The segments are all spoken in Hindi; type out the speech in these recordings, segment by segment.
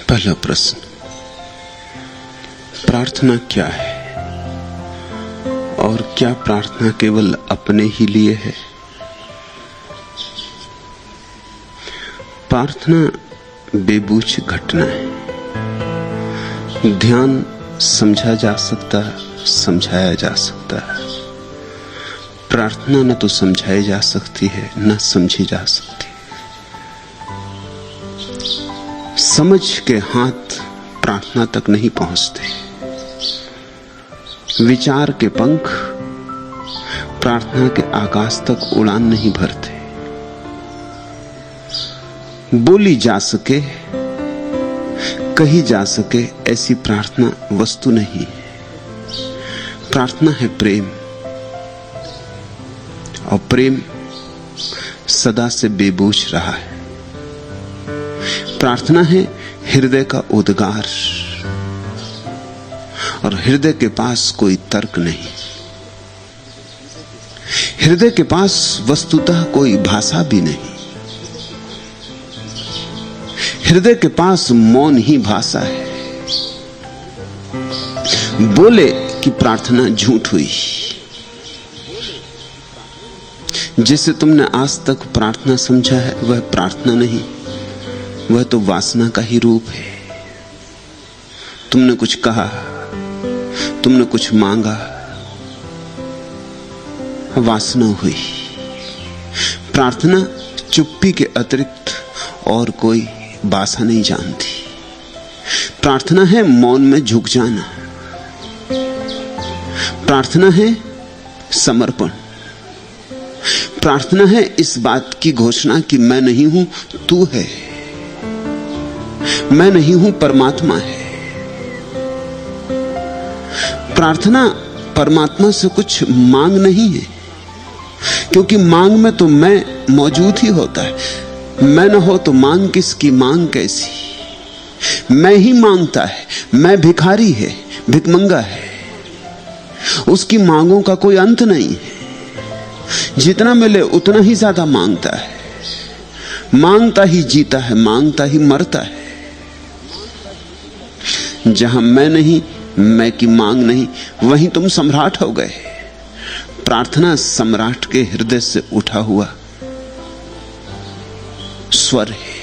पहला प्रश्न, प्रार्थना क्या है और क्या प्रार्थना केवल अपने ही लिए है? प्रार्थना बेबूझ घटना है। ध्यान समझा जा सकता है, समझाया जा सकता है। प्रार्थना न तो समझाई जा सकती है न समझी जा सकती। समझ के हाथ प्रार्थना तक नहीं पहुंचते। विचार के पंख प्रार्थना के आकाश तक उड़ान नहीं भरते। बोली जा सके, कही जा सके ऐसी प्रार्थना वस्तु नहीं है। प्रार्थना है प्रेम, और प्रेम सदा से बेबूझ रहा है। प्रार्थना है हृदय का उद्गार, और हृदय के पास कोई तर्क नहीं। हृदय के पास वस्तुतः कोई भाषा भी नहीं। हृदय के पास मौन ही भाषा है। बोले कि प्रार्थना झूठ हुई। जिसे तुमने आज तक प्रार्थना समझा है वह प्रार्थना नहीं, वह तो वासना का ही रूप है। तुमने कुछ कहा, तुमने कुछ मांगा, वासना हुई। प्रार्थना चुप्पी के अतिरिक्त और कोई भाषा नहीं जानती। प्रार्थना है मौन में झुक जाना। प्रार्थना है समर्पण। प्रार्थना है इस बात की घोषणा कि मैं नहीं हूं, तू है। मैं नहीं हूं, परमात्मा है। प्रार्थना परमात्मा से कुछ मांग नहीं है, क्योंकि मांग में तो मैं मौजूद ही होता है। मैं न हो तो मांग किसकी, मांग कैसी? मैं ही मांगता है। मैं भिखारी है, भिखमंगा है। उसकी मांगों का कोई अंत नहीं है। जितना मिले उतना ही ज्यादा मांगता है। मांगता ही जीता है, मांगता ही मरता है। जहां मैं नहीं, मैं की मांग नहीं, वहीं तुम सम्राट हो गए। प्रार्थना सम्राट के हृदय से उठा हुआ स्वर है,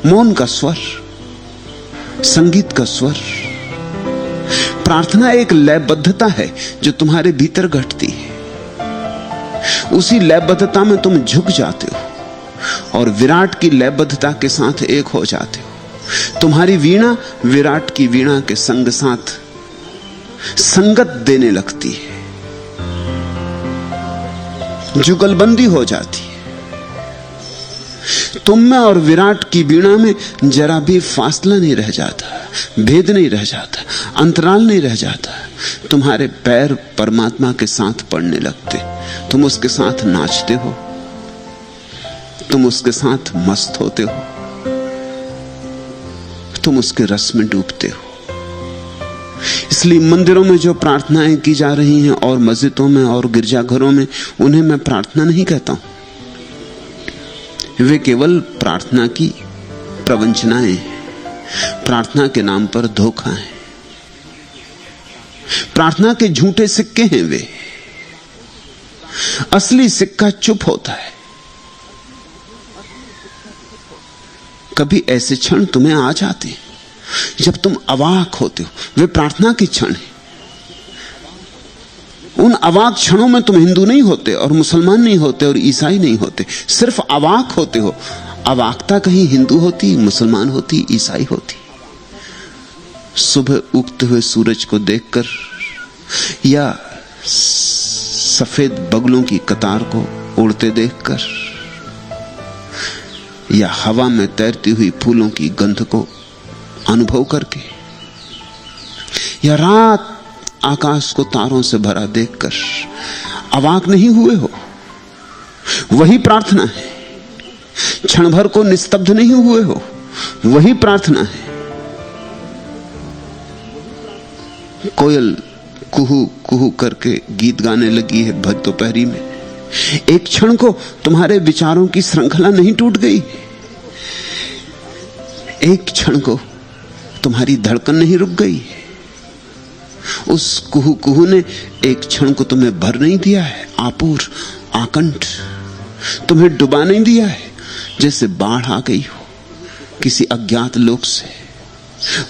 मौन का स्वर, संगीत का स्वर। प्रार्थना एक लयबद्धता है जो तुम्हारे भीतर घटती है। उसी लयबद्धता में तुम झुक जाते हो और विराट की लयबद्धता के साथ एक हो जाते हो। तुम्हारी वीणा विराट की वीणा के संग साथ संगत देने लगती है, जुगलबंदी हो जाती है। तुम में और विराट की वीणा में जरा भी फासला नहीं रह जाता, भेद नहीं रह जाता, अंतराल नहीं रह जाता। तुम्हारे पैर परमात्मा के साथ पड़ने लगते। तुम उसके साथ नाचते हो, तुम उसके साथ मस्त होते हो, तुम उसके रस में डूबते हो। इसलिए मंदिरों में जो प्रार्थनाएं की जा रही हैं और मस्जिदों में और गिरजाघरों में, उन्हें मैं प्रार्थना नहीं कहता हूं। वे केवल प्रार्थना की प्रवंचनाएं हैं। प्रार्थना के नाम पर धोखा है। प्रार्थना के झूठे सिक्के हैं वे। असली सिक्का चुप होता है। कभी ऐसे क्षण तुम्हें आ जाते हैं जब तुम अवाक होते हो। वे प्रार्थना के क्षण हैं। उन अवाक क्षणों में तुम हिंदू नहीं होते और मुसलमान नहीं होते और ईसाई नहीं होते, सिर्फ अवाक होते हो। अवाकता कहीं हिंदू होती, मुसलमान होती, ईसाई होती। सुबह उगते हुए सूरज को देखकर या सफेद बगलों की कतार को उड़ते देखकर या हवा में तैरती हुई फूलों की गंध को अनुभव करके या रात आकाश को तारों से भरा देखकर अवाक नहीं हुए हो। वही प्रार्थना है। क्षण भर को निस्तब्ध नहीं हुए हो, वही प्रार्थना है। कोयल कुहू कुहू करके गीत गाने लगी है भर दोपहरी में। एक क्षण को तुम्हारे विचारों की श्रृंखला नहीं टूट गई? एक क्षण को तुम्हारी धड़कन नहीं रुक गई? उस कुहू कुहू ने एक क्षण को तुम्हें भर नहीं दिया है? आपूर आकंठ तुम्हें डुबा नहीं दिया है? जैसे बाढ़ आ गई हो किसी अज्ञात लोक से।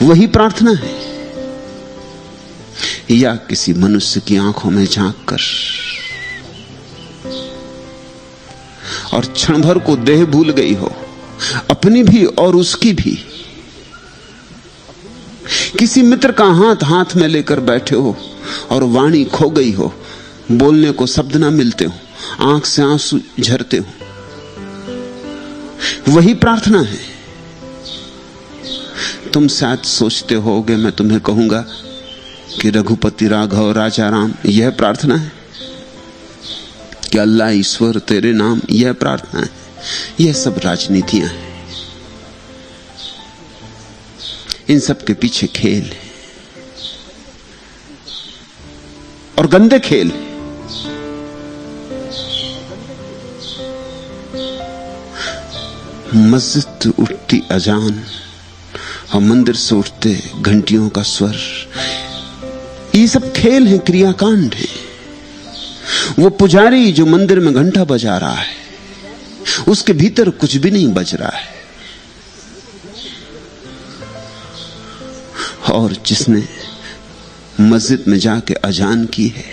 वही प्रार्थना है। या किसी मनुष्य की आंखों में झांक कर और क्षण भर को देह भूल गई हो, अपनी भी और उसकी भी। किसी मित्र का हाथ हाथ में लेकर बैठे हो और वाणी खो गई हो, बोलने को शब्द ना मिलते हो, आंख से आंसू झरते हो। वही प्रार्थना है। तुम शायद सोचते होगे मैं तुम्हें कहूंगा कि रघुपति राघव राजा राम, यह प्रार्थना है कि अल्लाह ईश्वर तेरे नाम, यह प्रार्थना है। यह सब राजनीतियां हैं। इन सब के पीछे खेल है और गंदे खेल है। मस्जिद उठती अजान और मंदिर से उठते घंटियों का स्वर, ये सब खेल है, क्रियाकांड है। वो पुजारी जो मंदिर में घंटा बजा रहा है, उसके भीतर कुछ भी नहीं बज रहा है। और जिसने मस्जिद में जाके अजान की है,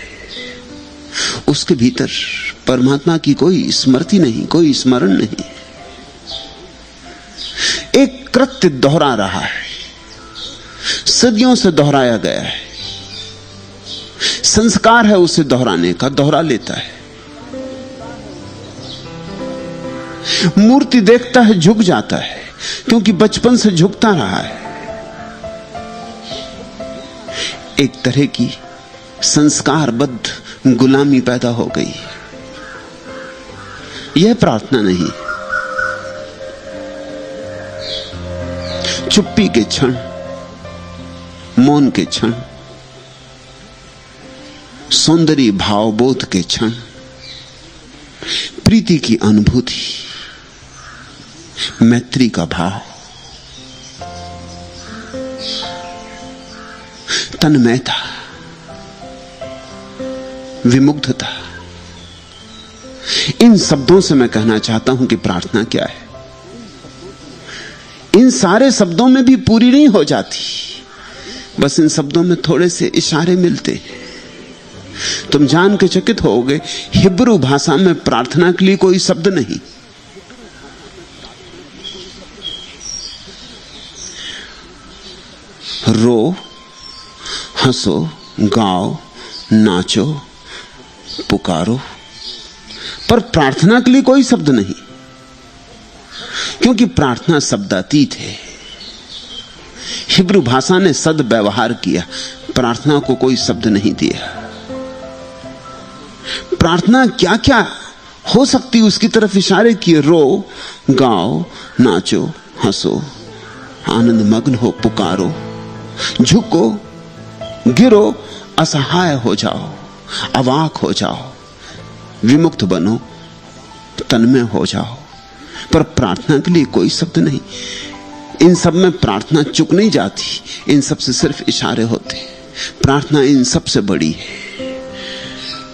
उसके भीतर परमात्मा की कोई स्मृति नहीं, कोई स्मरण नहीं। एक कृत्य दोहरा रहा है, सदियों से दोहराया गया है। संस्कार है उसे दोहराने का, दोहरा लेता है। मूर्ति देखता है, झुक जाता है, क्योंकि बचपन से झुकता रहा है। एक तरह की संस्कारबद्ध गुलामी पैदा हो गई। यह प्रार्थना नहीं। चुप्पी के क्षण, मौन के क्षण, सौंदर्य भावबोध के क्षण, प्रीति की अनुभूति, मैत्री का भाव, तन्मयता, विमुग्धता, इन शब्दों से मैं कहना चाहता हूं कि प्रार्थना क्या है। इन सारे शब्दों में भी पूरी नहीं हो जाती, बस इन शब्दों में थोड़े से इशारे मिलते हैं। तुम जान के चकित होगे, हिब्रू भाषा में प्रार्थना के लिए कोई शब्द नहीं। रो, हंसो, गाओ, नाचो, पुकारो, पर प्रार्थना के लिए कोई शब्द नहीं, क्योंकि प्रार्थना शब्दातीत है। हिब्रू भाषा ने सद्व्यवहार किया, प्रार्थना को कोई शब्द नहीं दिया। प्रार्थना क्या क्या हो सकती उसकी तरफ इशारे किए। रो, गाओ, नाचो, हंसो, आनंद मग्न हो, पुकारो, झुको, गिरो, असहाय हो जाओ, अवाक हो जाओ, विमुक्त बनो, तन्मय हो जाओ। पर प्रार्थना के लिए कोई शब्द नहीं। इन सब में प्रार्थना चुक नहीं जाती, इन सब से सिर्फ इशारे होते। प्रार्थना इन सब से बड़ी है।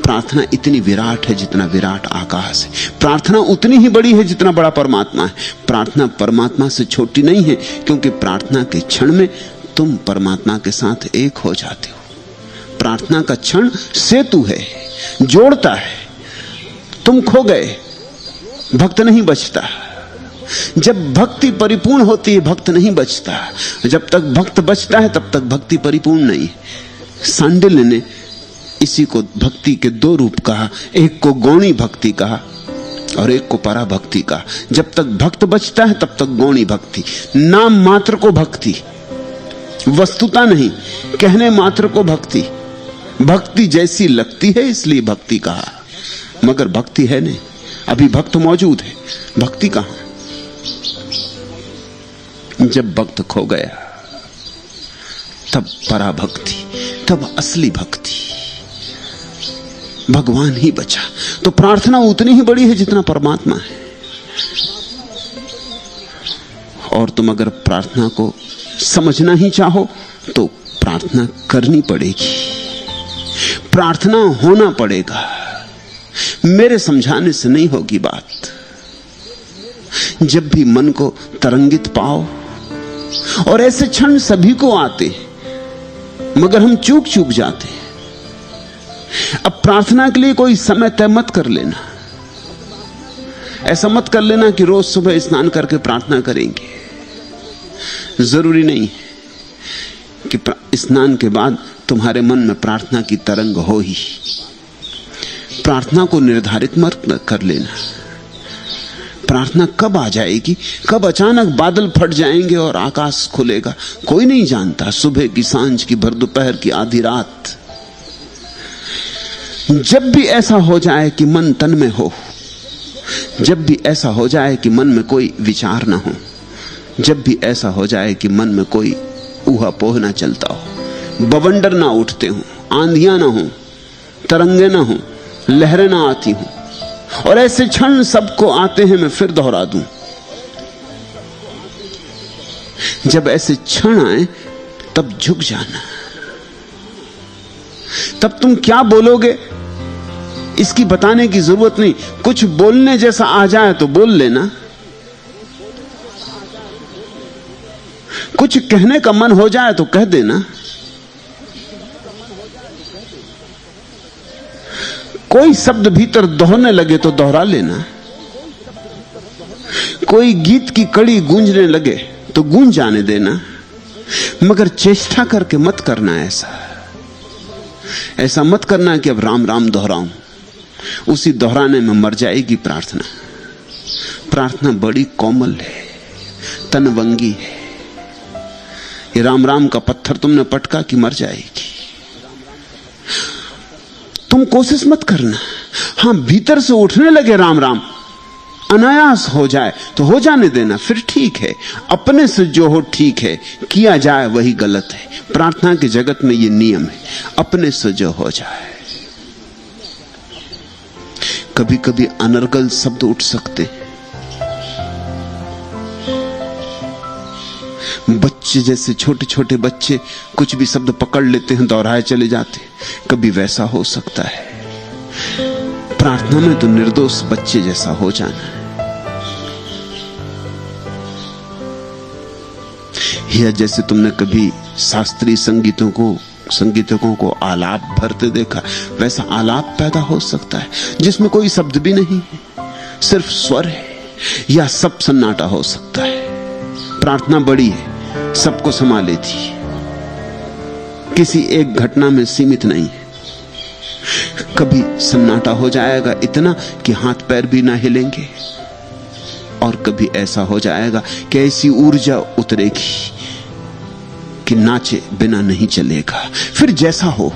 प्रार्थना इतनी विराट है जितना विराट आकाश है। प्रार्थना उतनी ही बड़ी है जितना बड़ा परमात्मा है। प्रार्थना परमात्मा से छोटी नहीं है, क्योंकि प्रार्थना के क्षण में तुम परमात्मा के साथ एक हो जाते हो। प्रार्थना का क्षण सेतु है, जोड़ता है। तुम खो गए, भक्त नहीं बचता। जब भक्ति परिपूर्ण होती है, भक्त नहीं बचता। जब तक भक्त बचता है, तब तक भक्ति परिपूर्ण नहीं। सांडिल्य ने इसी को भक्ति के दो रूप कहा, एक को गौणी भक्ति कहा और एक को परा भक्ति कहा। जब तक भक्त बचता है, तब तक गौणी भक्ति, नाम मात्र को भक्ति, वस्तुता नहीं, कहने मात्र को भक्ति। भक्ति जैसी लगती है इसलिए भक्ति कहा, मगर भक्ति है नहीं। अभी भक्त मौजूद है, भक्ति कहां? जब भक्त खो गया, तब पराभक्ति, तब असली भक्ति। भगवान ही बचा। तो प्रार्थना उतनी ही बड़ी है जितना परमात्मा है। और तुम अगर प्रार्थना को समझना ही चाहो तो प्रार्थना करनी पड़ेगी, प्रार्थना होना पड़ेगा। मेरे समझाने से नहीं होगी बात। जब भी मन को तरंगित पाओ, और ऐसे क्षण सभी को आते मगर हम चूक जाते हैं। अब प्रार्थना के लिए कोई समय तय मत कर लेना। ऐसा मत कर लेना कि रोज सुबह स्नान करके प्रार्थना करेंगे। जरूरी नहीं कि स्नान के बाद तुम्हारे मन में प्रार्थना की तरंग हो ही। प्रार्थना को निर्धारित मत कर लेना। प्रार्थना कब आ जाएगी, कब अचानक बादल फट जाएंगे और आकाश खुलेगा, कोई नहीं जानता। सुबह की, सांझ की, भर दोपहर की, आधी रात। जब भी ऐसा हो जाए कि मन तन में हो, जब भी ऐसा हो जाए कि मन में कोई विचार ना हो, जब भी ऐसा हो जाए कि मन में कोई ऊहापोह ना चलता हो, बवंडर ना उठते हो, आंधियां ना हो, तरंगे ना हो, लहरें ना आती हो, और ऐसे क्षण सबको आते हैं, मैं फिर दोहरा दूं, जब ऐसे क्षण आए तब झुक जाना। तब तुम क्या बोलोगे इसकी बताने की जरूरत नहीं। कुछ बोलने जैसा आ जाए तो बोल लेना, कुछ कहने का मन हो जाए तो कह देना, कोई शब्द भीतर दोहरने लगे तो दोहरा लेना, कोई गीत की कड़ी गूंजने लगे तो गूंज जाने देना, मगर चेष्टा करके मत करना। ऐसा मत करना कि अब राम राम दोहराऊं। उसी दोहराने में मर जाएगी प्रार्थना। प्रार्थना बड़ी कोमल है, तनवंगी है। ये राम राम का पत्थर तुमने पटका कि मर जाएगी। तुम कोशिश मत करना। हां, भीतर से उठने लगे राम राम, अनायास हो जाए तो हो जाने देना, फिर ठीक है। अपने से जो हो ठीक है, किया जाए वही गलत है। प्रार्थना के जगत में ये नियम है, अपने से जो हो जाए। कभी कभी अनर्गल शब्द उठ सकते हैं। बच्चे जैसे, छोटे छोटे बच्चे कुछ भी शब्द पकड़ लेते हैं, दोहराए चले जाते हैं। कभी वैसा हो सकता है। प्रार्थना में तो निर्दोष बच्चे जैसा हो जाना है। या जैसे तुमने कभी शास्त्रीय संगीतकों को आलाप भरते देखा, वैसा आलाप पैदा हो सकता है जिसमें कोई शब्द भी नहीं है, सिर्फ स्वर है। या सब सन्नाटा हो सकता है। प्रार्थना बड़ी है, सबको समा लेती है, किसी एक घटना में सीमित नहीं है। कभी सन्नाटा हो जाएगा इतना कि हाथ पैर भी ना हिलेंगे, और कभी ऐसा हो जाएगा कि ऐसी ऊर्जा उतरेगी कि नाचे बिना नहीं चलेगा। फिर जैसा हो,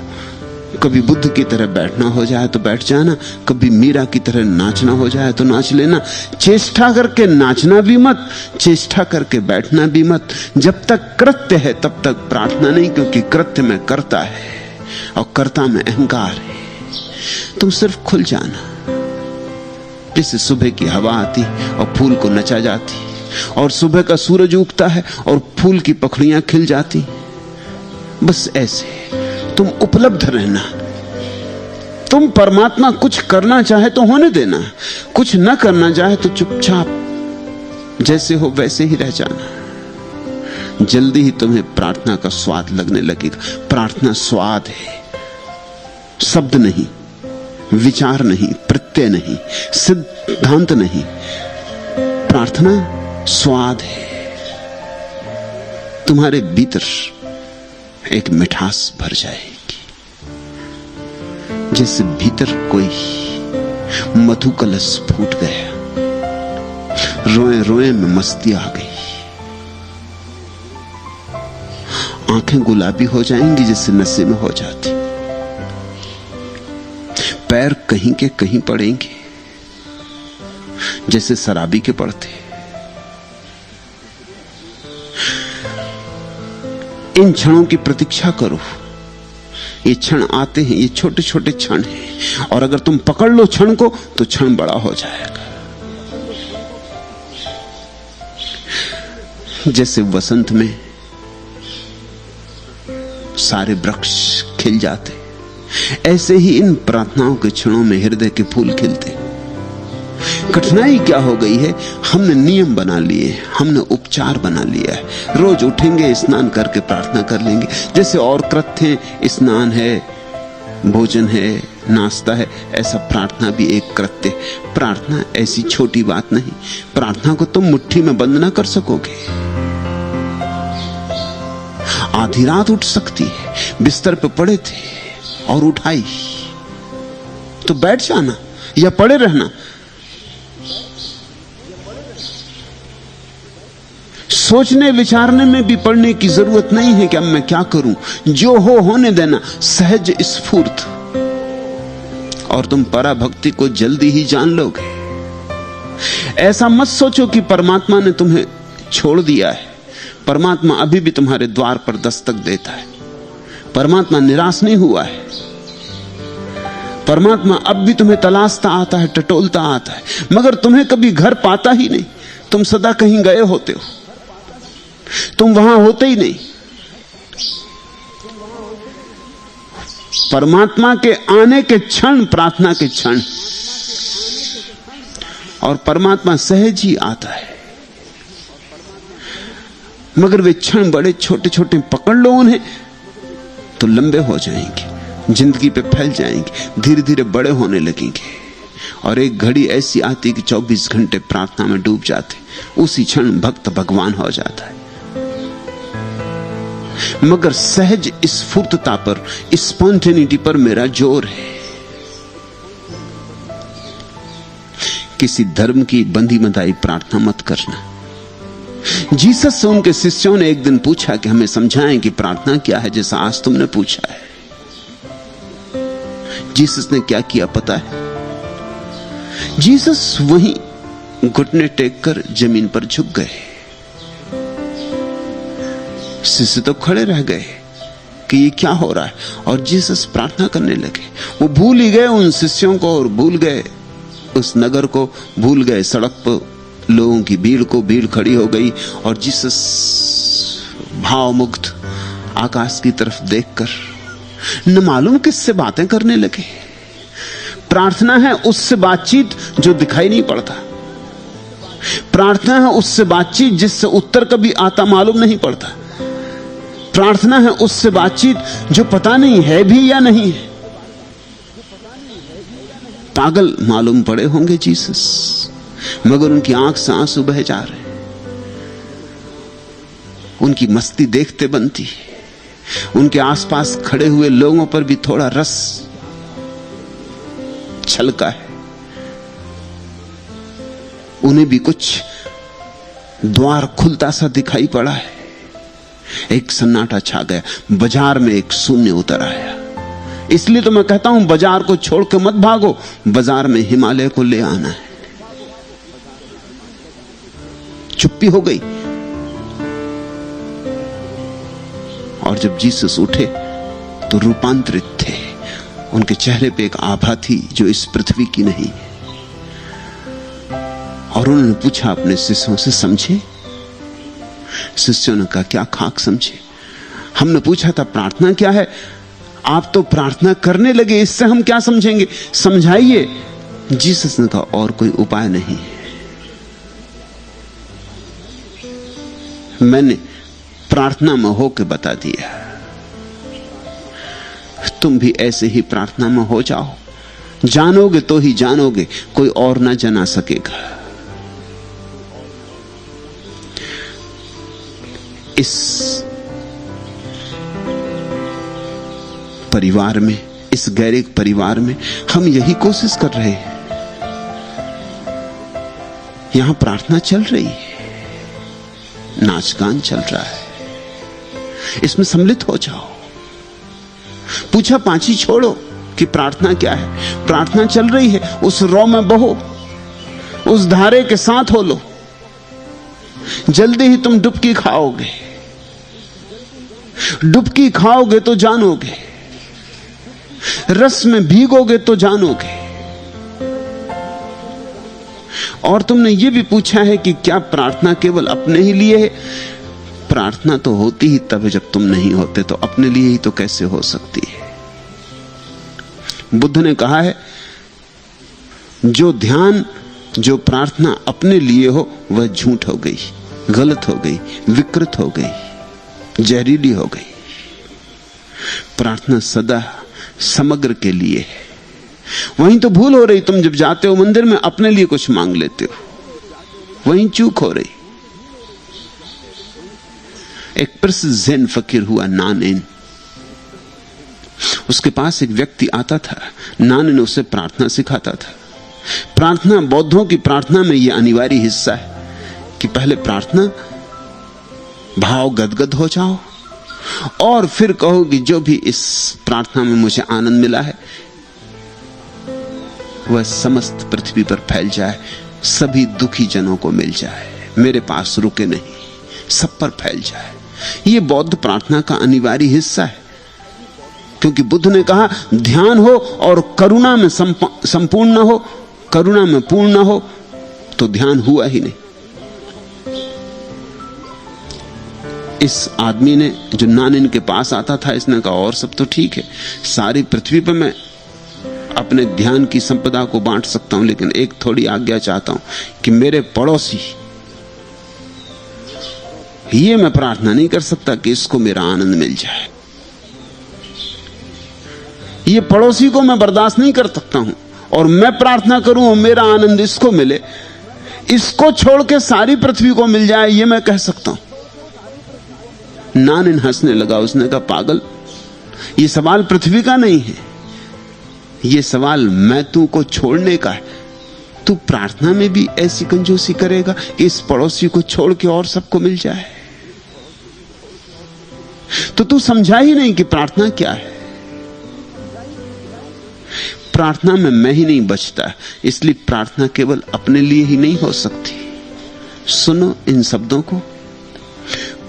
कभी बुद्ध की तरह बैठना हो जाए तो बैठ जाना, कभी मीरा की तरह नाचना हो जाए तो नाच लेना। चेष्टा करके नाचना भी मत, चेष्टा करके बैठना भी मत। जब तक कृत्य है तब तक प्रार्थना नहीं, क्योंकि कृत्य में कर्ता है और कर्ता में अहंकार है। तुम सिर्फ खुल जाना। जैसे सुबह की हवा आती और फूल को नचा जाती, और सुबह का सूरज उगता है और फूल की पखड़ियां खिल जाती, बस ऐसे तुम उपलब्ध रहना। तुम परमात्मा कुछ करना चाहे तो होने देना, कुछ न करना चाहे तो चुपचाप जैसे हो वैसे ही रह जाना। जल्दी ही तुम्हें प्रार्थना का स्वाद लगने लगेगा। प्रार्थना स्वाद है, शब्द नहीं, विचार नहीं, प्रत्यय नहीं, सिद्धांत नहीं। प्रार्थना स्वाद है। तुम्हारे भीतर एक मिठास भर जाएगी, जैसे भीतर कोई मधु कलश फूट गया, रोए रोए में मस्ती आ गई, आंखें गुलाबी हो जाएंगी जैसे नशे में हो जाती, पैर कहीं के कहीं पड़ेंगे जैसे शराबी के पड़ते। इन क्षणों की प्रतीक्षा करो ये क्षण आते हैं, ये छोटे छोटे क्षण हैं, और अगर तुम पकड़ लो क्षण को तो क्षण बड़ा हो जाएगा। जैसे वसंत में सारे वृक्ष खिल जाते, ऐसे ही इन प्रार्थनाओं के क्षणों में हृदय के फूल खिलते। कठिनाई क्या हो गई है, हमने नियम बना लिए, हमने उपचार बना लिया है। रोज उठेंगे, स्नान करके प्रार्थना कर लेंगे, जैसे और कृत्य हैं, स्नान है, भोजन है, नाश्ता है, ऐसा प्रार्थना भी एक कृत्य। प्रार्थना ऐसी छोटी बात नहीं, प्रार्थना को तुम मुट्ठी में बंद ना कर सकोगे। आधी रात उठ सकती है, बिस्तर पे पड़े थे और उठाई तो बैठ जाना या पड़े रहना। सोचने विचारने में भी पड़ने की जरूरत नहीं है कि अब मैं क्या करूं, जो हो होने देना, सहज स्फूर्त, और तुम पराभक्ति को जल्दी ही जान लोगे। ऐसा मत सोचो कि परमात्मा ने तुम्हें छोड़ दिया है। परमात्मा अभी भी तुम्हारे द्वार पर दस्तक देता है। परमात्मा निराश नहीं हुआ है। परमात्मा अब भी तुम्हें तलाशता आता है, टटोलता आता है, मगर तुम्हें कभी घर पाता ही नहीं। तुम सदा कहीं गए होते हो, तुम वहां होते ही नहीं। परमात्मा के आने के क्षण प्रार्थना के क्षण, और परमात्मा सहज ही आता है, मगर वे क्षण बड़े छोटे छोटे। पकड़ लो उन्हें तो लंबे हो जाएंगे, जिंदगी पे फैल जाएंगे, धीरे धीरे बड़े होने लगेंगे, और एक घड़ी ऐसी आती कि 24 घंटे प्रार्थना में डूब जाते। उसी क्षण भक्त भगवान हो जाता है। मगर सहज स्फूर्तता पर, स्पॉन्टेनिटी पर मेरा जोर है। किसी धर्म की बंधी बंधाई प्रार्थना मत करना। जीसस से उनके शिष्यों ने एक दिन पूछा कि हमें समझाएं कि प्रार्थना क्या है, जैसा आज तुमने पूछा है। जीसस ने क्या किया पता है? जीसस वहीं घुटने टेक कर जमीन पर झुक गए। शिष्य तो खड़े रह गए कि ये क्या हो रहा है, और जीसस प्रार्थना करने लगे। वो भूल ही गए उन शिष्यों को, और भूल गए उस नगर को, भूल गए सड़क पर लोगों की भीड़ को। भीड़ खड़ी हो गई और जीसस भावमुग्ध आकाश की तरफ देखकर न मालूम किससे बातें करने लगे। प्रार्थना है उससे बातचीत जो दिखाई नहीं पड़ता। प्रार्थना है उससे बातचीत जिससे उत्तर कभी आता मालूम नहीं पड़ता। प्रार्थना है उससे बातचीत जो पता नहीं है भी या नहीं है। पागल मालूम पड़े होंगे जीसस, मगर उनकी आंख से आंसू बह जा रहे। उनकी मस्ती देखते बनती। उनके आसपास खड़े हुए लोगों पर भी थोड़ा रस छलका है। उन्हें भी कुछ द्वार खुलता सा दिखाई पड़ा है। एक सन्नाटा छा गया। बाजार में एक शून्य उतर आया। इसलिए तो मैं कहता हूं बाजार को छोड़ के मत भागो, बाजार में हिमालय को ले आना है। चुप्पी हो गई, और जब जीसस उठे तो रूपांतरित थे। उनके चेहरे पे एक आभा थी जो इस पृथ्वी की नहीं। और उन्होंने पूछा अपने शिष्यों से, समझे? शिष्यों ने कहा, क्या खाक समझे? हमने पूछा था प्रार्थना क्या है, आप तो प्रार्थना करने लगे, इससे हम क्या समझेंगे, समझाइए। जीसस ने कहा, और कोई उपाय नहीं है। मैंने प्रार्थना में होके बता दिया। तुम भी ऐसे ही प्रार्थना में हो जाओ। जानोगे तो ही जानोगे, कोई और ना जना सकेगा। इस परिवार में, इस गैरिक परिवार में हम यही कोशिश कर रहे हैं। यहां प्रार्थना चल रही है, नाच गान चल रहा है, इसमें सम्मिलित हो जाओ। पूछा पांची छोड़ो कि प्रार्थना क्या है। प्रार्थना चल रही है, उस रौ में बहो, उस धारे के साथ हो लो। जल्दी ही तुम डुबकी खाओगे। डुबकी खाओगे तो जानोगे। रस में भीगोगे तो जानोगे। और तुमने यह भी पूछा है कि क्या प्रार्थना केवल अपने ही लिए है? प्रार्थना तो होती ही तब है जब तुम नहीं होते, तो अपने लिए ही तो कैसे हो सकती है? बुद्ध ने कहा है, जो ध्यान, जो प्रार्थना अपने लिए हो वह झूठ हो गई, गलत हो गई, विकृत हो गई, जहरीली हो गई। प्रार्थना सदा समग्र के लिए है। वहीं तो भूल हो रही, तुम जब जाते हो मंदिर में अपने लिए कुछ मांग लेते हो, वहीं चूक हो रही। एक प्रसिद्ध ज़ेन फकीर हुआ नानेन, उसके पास एक व्यक्ति आता था, नानेन उसे प्रार्थना सिखाता था। प्रार्थना, बौद्धों की प्रार्थना में यह अनिवार्य हिस्सा है कि पहले प्रार्थना भाव गदगद हो जाओ और फिर कहो कि जो भी इस प्रार्थना में मुझे आनंद मिला है वह समस्त पृथ्वी पर फैल जाए, सभी दुखी जनों को मिल जाए, मेरे पास रुके नहीं, सब पर फैल जाए। यह बौद्ध प्रार्थना का अनिवार्य हिस्सा है, क्योंकि बुद्ध ने कहा ध्यान हो और करुणा में संपूर्ण न हो, करुणा में पूर्ण न हो तो ध्यान हुआ ही नहीं। इस आदमी ने, जो नानेन के पास आता था, इसने कहा और सब तो ठीक है, सारी पृथ्वी पर मैं अपने ध्यान की संपदा को बांट सकता हूं, लेकिन एक थोड़ी आज्ञा चाहता हूं कि मेरे पड़ोसी, ये मैं प्रार्थना नहीं कर सकता कि इसको मेरा आनंद मिल जाए, ये पड़ोसी को मैं बर्दाश्त नहीं कर सकता हूं, और मैं प्रार्थना करूं और मेरा आनंद इसको मिले, इसको छोड़ के सारी पृथ्वी को मिल जाए, ये मैं कह सकता हूं। नानेन हंसने लगा, उसने कहा पागल, ये सवाल पृथ्वी का नहीं है, ये सवाल मैं तू को छोड़ने का है। तू प्रार्थना में भी ऐसी कंजूसी करेगा कि इस पड़ोसी को छोड़ के और सबको मिल जाए? तो तू समझा ही नहीं कि प्रार्थना क्या है। प्रार्थना में मैं ही नहीं बचता, इसलिए प्रार्थना केवल अपने लिए ही नहीं हो सकती। सुनो इन शब्दों को,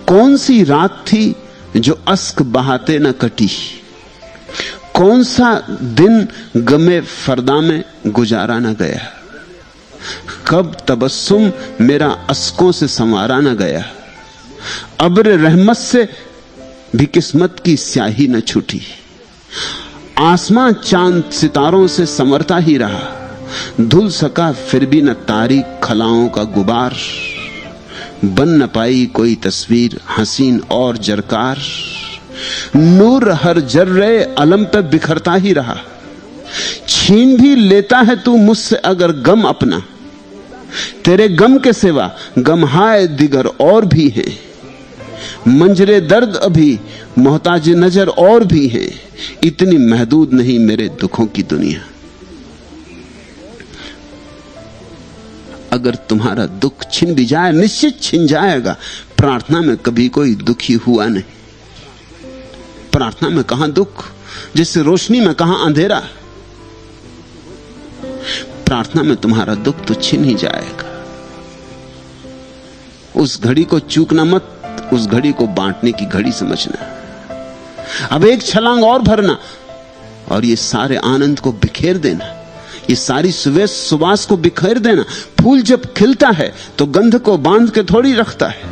कौन सी रात थी जो अश्क बहाते न कटी, कौन सा दिन गमे फरदा में गुजारा न गया, कब तबस्सुम मेरा अश्कों से संवारा न गया, अब्र रहमत से भी किस्मत की स्याही न छूटी, आसमां चांद सितारों से संवरता ही रहा, धुल सका फिर भी न तारीक खलाओं का गुबार, बन न पाई कोई तस्वीर हसीन और जरकार, नूर हर जर्रे अलम पे बिखरता ही रहा, छीन भी लेता है तू मुझसे अगर गम अपना, तेरे गम के सिवा गमहाए दिगर और भी हैं, मंजरे दर्द अभी मोहताज नजर और भी हैं, इतनी महदूद नहीं मेरे दुखों की दुनिया। अगर तुम्हारा दुख छिन भी जाए, निश्चित छिन जाएगा, प्रार्थना में कभी कोई दुखी हुआ नहीं। प्रार्थना में कहां दुख, जैसे रोशनी में कहां अंधेरा। प्रार्थना में तुम्हारा दुख तो छिन ही जाएगा। उस घड़ी को चूकना मत, उस घड़ी को बांटने की घड़ी समझना। अब एक छलांग और भरना और ये सारे आनंद को बिखेर देना, ये सारी सुवास को बिखेर देना। फूल जब खिलता है तो गंध को बांध के थोड़ी रखता है,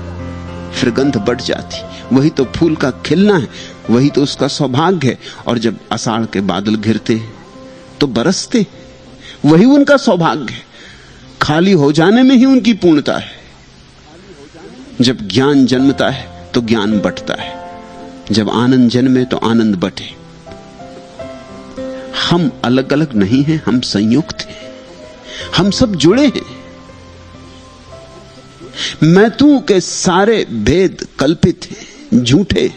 फिर गंध बढ़ जाती। वही तो फूल का खिलना है, वही तो उसका सौभाग्य है। और जब आषाढ़ के बादल घिरते तो बरसते, वही उनका सौभाग्य है। खाली हो जाने में ही उनकी पूर्णता है। जब ज्ञान जन्मता है तो ज्ञान बंटता है, जब आनंद जन्मे तो आनंद बटे। हम अलग अलग नहीं हैं, हम संयुक्त हैं, हम सब जुड़े हैं। मैं तू के सारे भेद कल्पित हैं, झूठे।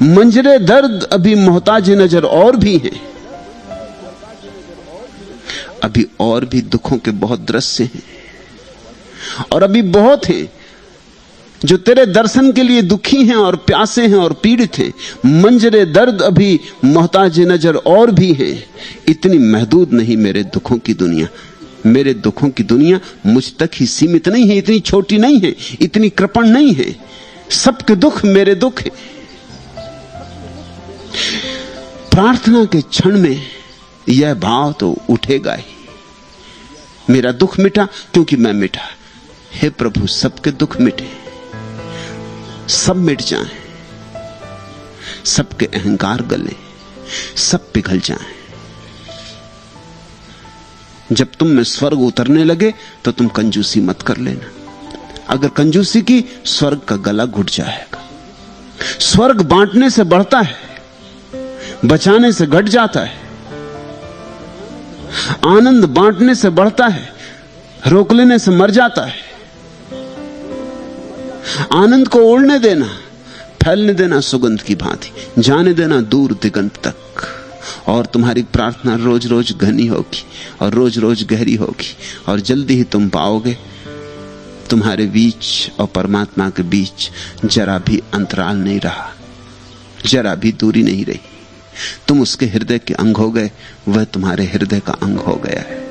मंजरे दर्द अभी मोहताज नजर और भी हैं, अभी और भी दुखों के बहुत दृश्य हैं, और अभी बहुत हैं जो तेरे दर्शन के लिए दुखी हैं और प्यासे हैं और पीड़ित हैं। मंजरे दर्द अभी मोहताज नजर और भी हैं, इतनी महदूद नहीं मेरे दुखों की दुनिया। मेरे दुखों की दुनिया मुझ तक ही सीमित नहीं है, इतनी छोटी नहीं है, इतनी कृपण नहीं है। सबके दुख मेरे दुख हैं। प्रार्थना के क्षण में यह भाव तो उठेगा ही, मेरा दुख मिटा क्योंकि मैं मिटा। हे प्रभु, सबके दुख मिटे, सब मिट जाएं, सबके अहंकार गले, सब पिघल जाएं। जब तुम में स्वर्ग उतरने लगे तो तुम कंजूसी मत कर लेना। अगर कंजूसी की, स्वर्ग का गला घुट जाएगा। स्वर्ग बांटने से बढ़ता है, बचाने से घट जाता है। आनंद बांटने से बढ़ता है, रोक लेने से मर जाता है। आनंद को उड़ने देना, फैलने देना सुगंध की भांति, जाने देना दूर दिगंत तक। और तुम्हारी प्रार्थना रोज रोज घनी होगी और रोज रोज गहरी होगी, और जल्दी ही तुम पाओगे तुम्हारे बीच और परमात्मा के बीच जरा भी अंतराल नहीं रहा, जरा भी दूरी नहीं रही। तुम उसके हृदय के अंग हो गए, वह तुम्हारे हृदय का अंग हो गया है।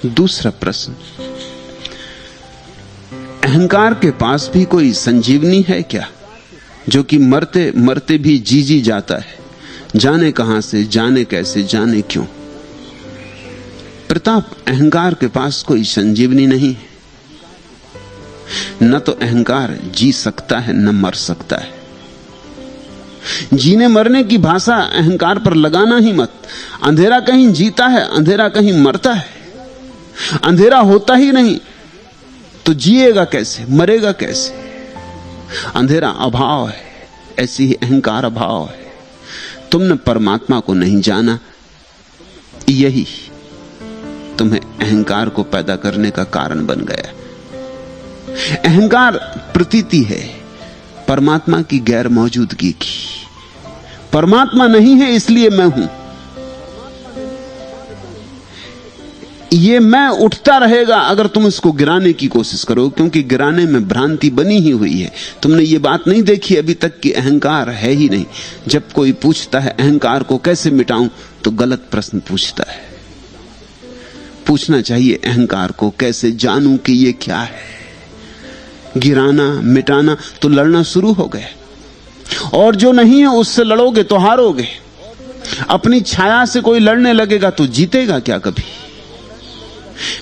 दूसरा प्रश्न, अहंकार के पास भी कोई संजीवनी है क्या, जो कि मरते मरते भी जी जाता है, जाने कहां से, जाने कैसे, जाने क्यों। प्रताप, अहंकार के पास कोई संजीवनी नहीं है। न तो अहंकार जी सकता है, न मर सकता है। जीने मरने की भाषा अहंकार पर लगाना ही मत। अंधेरा कहीं जीता है, अंधेरा कहीं मरता है। अंधेरा होता ही नहीं तो जिएगा कैसे, मरेगा कैसे। अंधेरा अभाव है, ऐसी ही अहंकार अभाव है। तुमने परमात्मा को नहीं जाना, यही तुम्हें अहंकार को पैदा करने का कारण बन गया। अहंकार प्रतीति है परमात्मा की गैर मौजूदगी की। परमात्मा नहीं है इसलिए मैं हूं, ये मैं उठता रहेगा अगर तुम इसको गिराने की कोशिश करो, क्योंकि गिराने में भ्रांति बनी ही हुई है। तुमने ये बात नहीं देखी अभी तक कि अहंकार है ही नहीं। जब कोई पूछता है अहंकार को कैसे मिटाऊं, तो गलत प्रश्न पूछता है। पूछना चाहिए अहंकार को कैसे जानूं कि ये क्या है। गिराना, मिटाना तो लड़ना शुरू हो गया, और जो नहीं है उससे लड़ोगे तो हारोगे। अपनी छाया से कोई लड़ने लगेगा तो जीतेगा क्या कभी।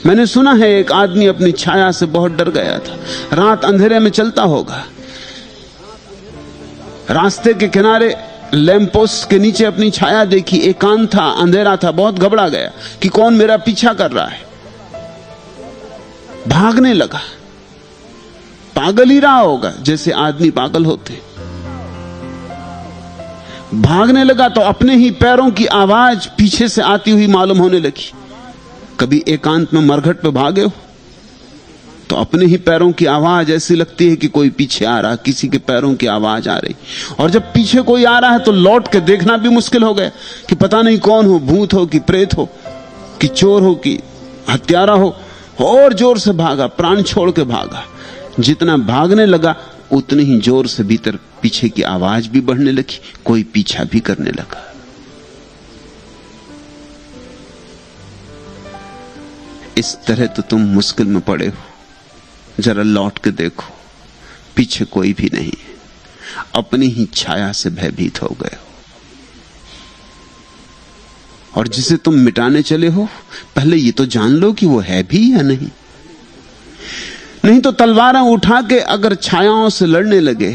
मैंने सुना है एक आदमी अपनी छाया से बहुत डर गया था। रात अंधेरे में चलता होगा, रास्ते के किनारे लैंप पोस्ट के नीचे अपनी छाया देखी, एकांत था, अंधेरा था, बहुत घबरा गया कि कौन मेरा पीछा कर रहा है। भागने लगा, पागल ही रहा होगा जैसे आदमी पागल होते। भागने लगा तो अपने ही पैरों की आवाज पीछे से आती हुई मालूम होने लगी। कभी एकांत में मरघट पे भागे हो तो अपने ही पैरों की आवाज ऐसी लगती है कि कोई पीछे आ रहा, किसी के पैरों की आवाज आ रही। और जब पीछे कोई आ रहा है तो लौट के देखना भी मुश्किल हो गया कि पता नहीं कौन हो, भूत हो कि प्रेत हो कि चोर हो कि हत्यारा हो। और जोर से भागा, प्राण छोड़ के भागा। जितना भागने लगा उतने ही जोर से भीतर पीछे की आवाज भी बढ़ने लगी, कोई पीछा भी करने लगा। इस तरह तो तुम मुश्किल में पड़े हो। जरा लौट के देखो, पीछे कोई भी नहीं है, अपनी ही छाया से भयभीत हो गए हो। और जिसे तुम मिटाने चले हो, पहले ये तो जान लो कि वो है भी या नहीं। नहीं तो तलवारें उठा के अगर छायाओं से लड़ने लगे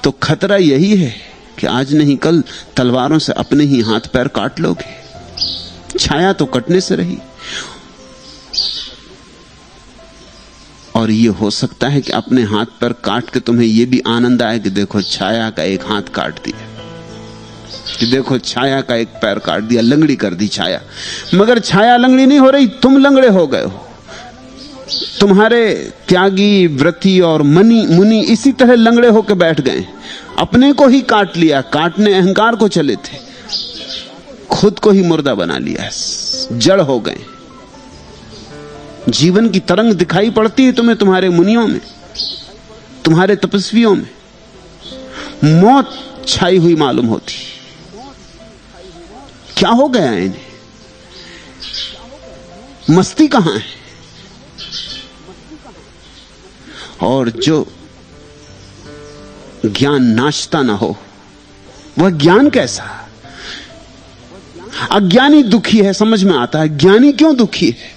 तो खतरा यही है कि आज नहीं कल तलवारों से अपने ही हाथ पैर काट लोगे। छाया तो कटने से रही। और ये हो सकता है कि अपने हाथ पर काट के तुम्हें ये भी आनंद आए कि देखो छाया का एक हाथ काट दिया, कि देखो छाया का एक पैर काट दिया, लंगड़ी कर दी छाया। मगर छाया लंगड़ी नहीं हो रही, तुम लंगड़े हो गए हो। तुम्हारे त्यागी, व्रती और मुनि इसी तरह लंगड़े होकर बैठ गए, अपने को ही काट लिया। काटने अहंकार को चले थे, खुद को ही मुर्दा बना लिया, जड़ हो गए। जीवन की तरंग दिखाई पड़ती है तुम्हें तुम्हारे मुनियों में, तुम्हारे तपस्वियों में। मौत छाई हुई मालूम होती। क्या हो गया इन्हें? मस्ती कहां है? और जो ज्ञान नाचता ना हो, वह ज्ञान कैसा? अज्ञानी दुखी है, समझ में आता है। ज्ञानी क्यों दुखी है?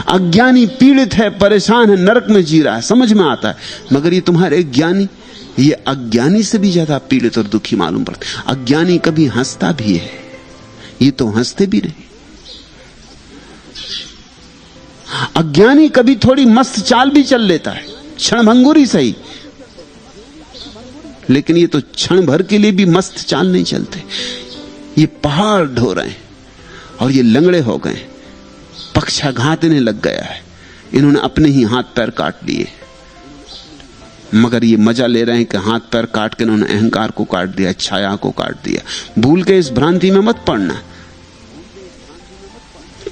अज्ञानी पीड़ित है, परेशान है, नरक में जी रहा है, समझ में आता है। मगर ये तुम्हारे ज्ञानी, ये अज्ञानी से भी ज्यादा पीड़ित और दुखी मालूम पड़ता। अज्ञानी कभी हंसता भी है, ये तो हंसते भी नहीं। अज्ञानी कभी थोड़ी मस्त चाल भी चल लेता है, क्षणभंगुर ही सही, लेकिन ये तो क्षण भर के लिए भी मस्त चाल नहीं चलते। ये पहाड़ ढो रहे हैं और ये लंगड़े हो गए, पक्षाघात इन्हें लग गया है, इन्होंने अपने ही हाथ पैर काट लिए, मगर ये मजा ले रहे हैं कि हाथ पैर काट के इन्होंने अहंकार को काट दिया, छाया को काट दिया। भूल के इस भ्रांति में मत पड़ना,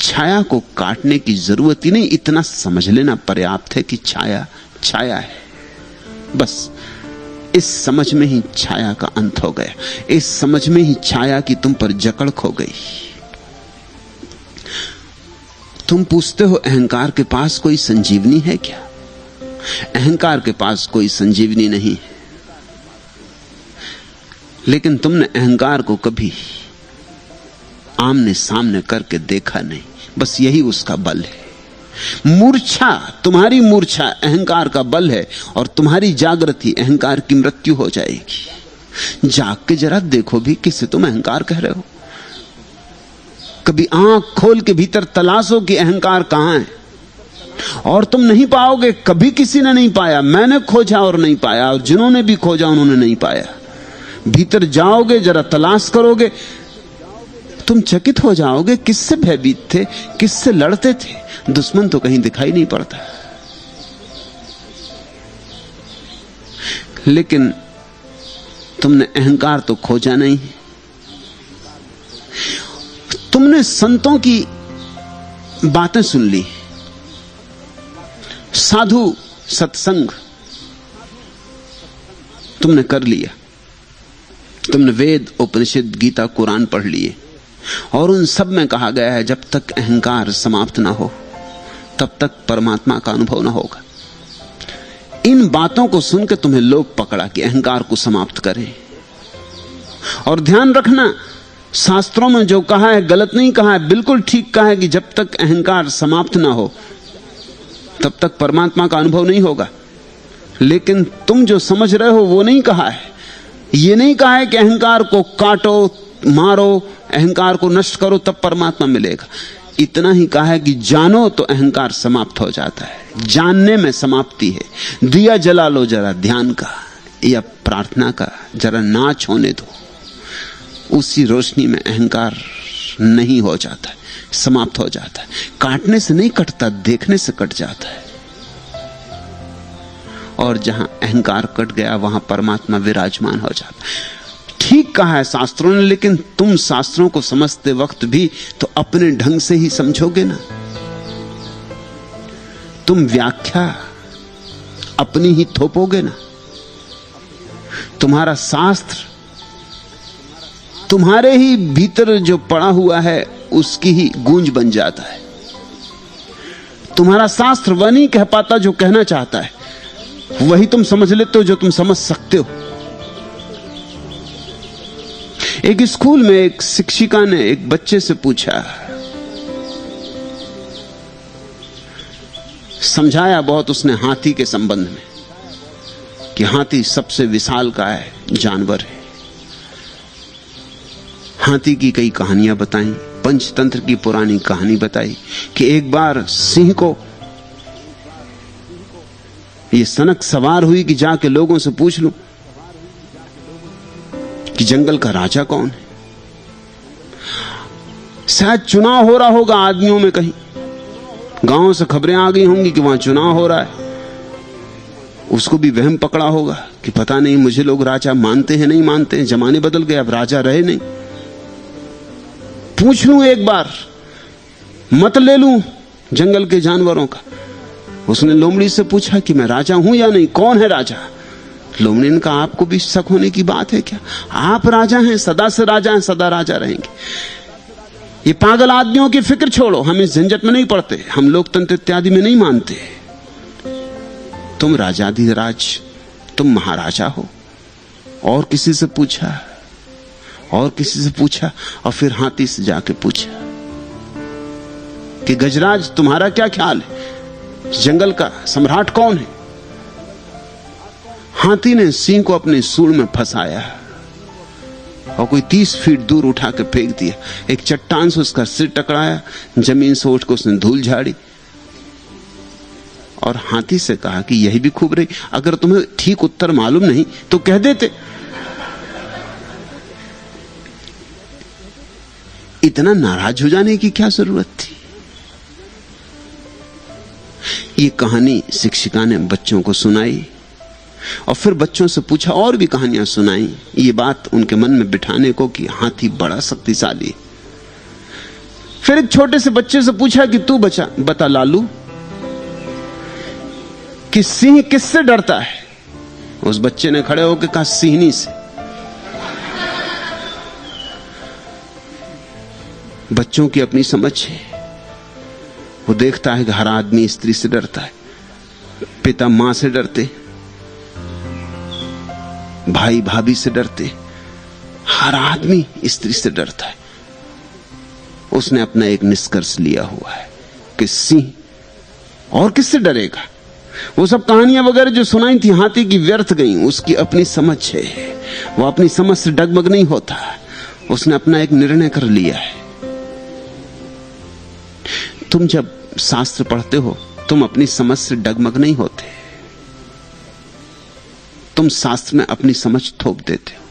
छाया को काटने की जरूरत ही नहीं, इतना समझ लेना पर्याप्त है कि छाया छाया है। बस इस समझ में ही छाया का अंत हो गया, इस समझ में ही छाया की तुम पर जकड़ खो गई। तुम पूछते हो अहंकार के पास कोई संजीवनी है क्या? अहंकार के पास कोई संजीवनी नहीं है, लेकिन तुमने अहंकार को कभी आमने सामने करके देखा नहीं, बस यही उसका बल है। मूर्छा, तुम्हारी मूर्छा अहंकार का बल है, और तुम्हारी जागृति अहंकार की मृत्यु हो जाएगी। जाग के जरा देखो भी, किसे तुम अहंकार कह रहे हो? कभी आंख खोल के भीतर तलाशो कि अहंकार कहां है, और तुम नहीं पाओगे। कभी किसी ने नहीं पाया, मैंने खोजा और नहीं पाया, और जिन्होंने भी खोजा उन्होंने नहीं पाया। भीतर जाओगे, जरा तलाश करोगे, तुम चकित हो जाओगे। किससे भयभीत थे, किससे लड़ते थे? दुश्मन तो कहीं दिखाई नहीं पड़ता, लेकिन तुमने अहंकार तो खोजा नहीं। तुमने संतों की बातें सुन ली, साधु सत्संग तुमने कर लिया, तुमने वेद उपनिषद गीता कुरान पढ़ लिए, और उन सब में कहा गया है जब तक अहंकार समाप्त ना हो तब तक परमात्मा का अनुभव ना होगा। इन बातों को सुनकर तुम्हें लोग पकड़ा कि अहंकार को समाप्त करें। और ध्यान रखना, शास्त्रों में जो कहा है गलत नहीं कहा है, बिल्कुल ठीक कहा है कि जब तक अहंकार समाप्त ना हो तब तक परमात्मा का अनुभव नहीं होगा। लेकिन तुम जो समझ रहे हो वो नहीं कहा है। ये नहीं कहा है कि अहंकार को काटो, मारो, अहंकार को नष्ट करो तब परमात्मा मिलेगा। इतना ही कहा है कि जानो तो अहंकार समाप्त हो जाता है, जानने में समाप्ति है। दिया जला लो जरा ध्यान का या प्रार्थना का, जरा नाच होने दो, उसी रोशनी में अहंकार नहीं हो जाता है, समाप्त हो जाता है। काटने से नहीं कटता, देखने से कट जाता है। और जहां अहंकार कट गया वहां परमात्मा विराजमान हो जाता है। ठीक कहा है शास्त्रों ने, लेकिन तुम शास्त्रों को समझते वक्त भी तो अपने ढंग से ही समझोगे ना। तुम व्याख्या अपनी ही थोपोगे ना। तुम्हारा शास्त्र तुम्हारे ही भीतर जो पड़ा हुआ है उसकी ही गूंज बन जाता है। तुम्हारा शास्त्र वह नहीं कह पाता जो कहना चाहता है, वही तुम समझ लेते हो जो तुम समझ सकते हो। एक स्कूल में एक शिक्षिका ने एक बच्चे से पूछा, समझाया बहुत उसने हाथी के संबंध में कि हाथी सबसे विशालकाय जानवर है। हाथी की कई कहानियां बताई, पंचतंत्र की पुरानी कहानी बताई कि एक बार सिंह को ये सनक सवार हुई कि जाके लोगों से पूछ लूं कि जंगल का राजा कौन है। शायद चुनाव हो रहा होगा आदमियों में, कहीं गांव से खबरें आ गई होंगी कि वहां चुनाव हो रहा है। उसको भी वहम पकड़ा होगा कि पता नहीं मुझे लोग राजा मानते हैं नहीं मानते हैं, जमाने बदल गए, अब राजा रहे नहीं। पूछ लूं एक बार, मत ले लूं जंगल के जानवरों का। उसने लोमड़ी से पूछा कि मैं राजा हूं या नहीं, कौन है राजा। लोमड़ी ने कहा आपको भी शक होने की बात है क्या, आप राजा हैं, सदा से राजा हैं, सदा राजा रहेंगे। ये पागल आदमियों की फिक्र छोड़ो, हम इस झंझट में नहीं पड़ते, हम लोकतंत्र इत्यादि में नहीं मानते। तुम राजाधिराज तुम महाराजा हो। और किसी से पूछा, और किसी से पूछा, और फिर हाथी से जाके पूछा कि गजराज तुम्हारा क्या ख्याल है, जंगल का सम्राट कौन है? हाथी ने सिंह को अपने सूंड में फंसाया और कोई 30 फीट दूर उठा के फेंक दिया। एक चट्टान से उसका सिर टकराया, जमीन से उठ के उसने धूल झाड़ी और हाथी से कहा कि यही भी खूब रही, अगर तुम्हें ठीक उत्तर मालूम नहीं तो कह देते। इतना नाराज हो जाने की क्या जरूरत थी? ये कहानी शिक्षिका ने बच्चों को सुनाई और फिर बच्चों से पूछा और भी कहानियां सुनाई, ये बात उनके मन में बिठाने को कि हाथी बड़ा शक्तिशाली। फिर एक छोटे से बच्चे से पूछा कि तू बता लालू कि सिंह किससे डरता है? उस बच्चे ने खड़े होकर कहा सिंहनी से। बच्चों की अपनी समझ है, वो देखता है कि हर आदमी स्त्री से डरता है, पिता मां से डरते, भाई भाभी से डरते, हर आदमी स्त्री से डरता है। उसने अपना एक निष्कर्ष लिया हुआ है कि सिंह और किससे डरेगा। वो सब कहानियां वगैरह जो सुनाई थी हाथी की व्यर्थ गई, उसकी अपनी समझ है, वो अपनी समझ से डगमग नहीं होता। उसने अपना एक निर्णय कर लिया है। तुम जब शास्त्र पढ़ते हो तुम अपनी समझ से डगमग नहीं होते, तुम शास्त्र में अपनी समझ थोप देते हो।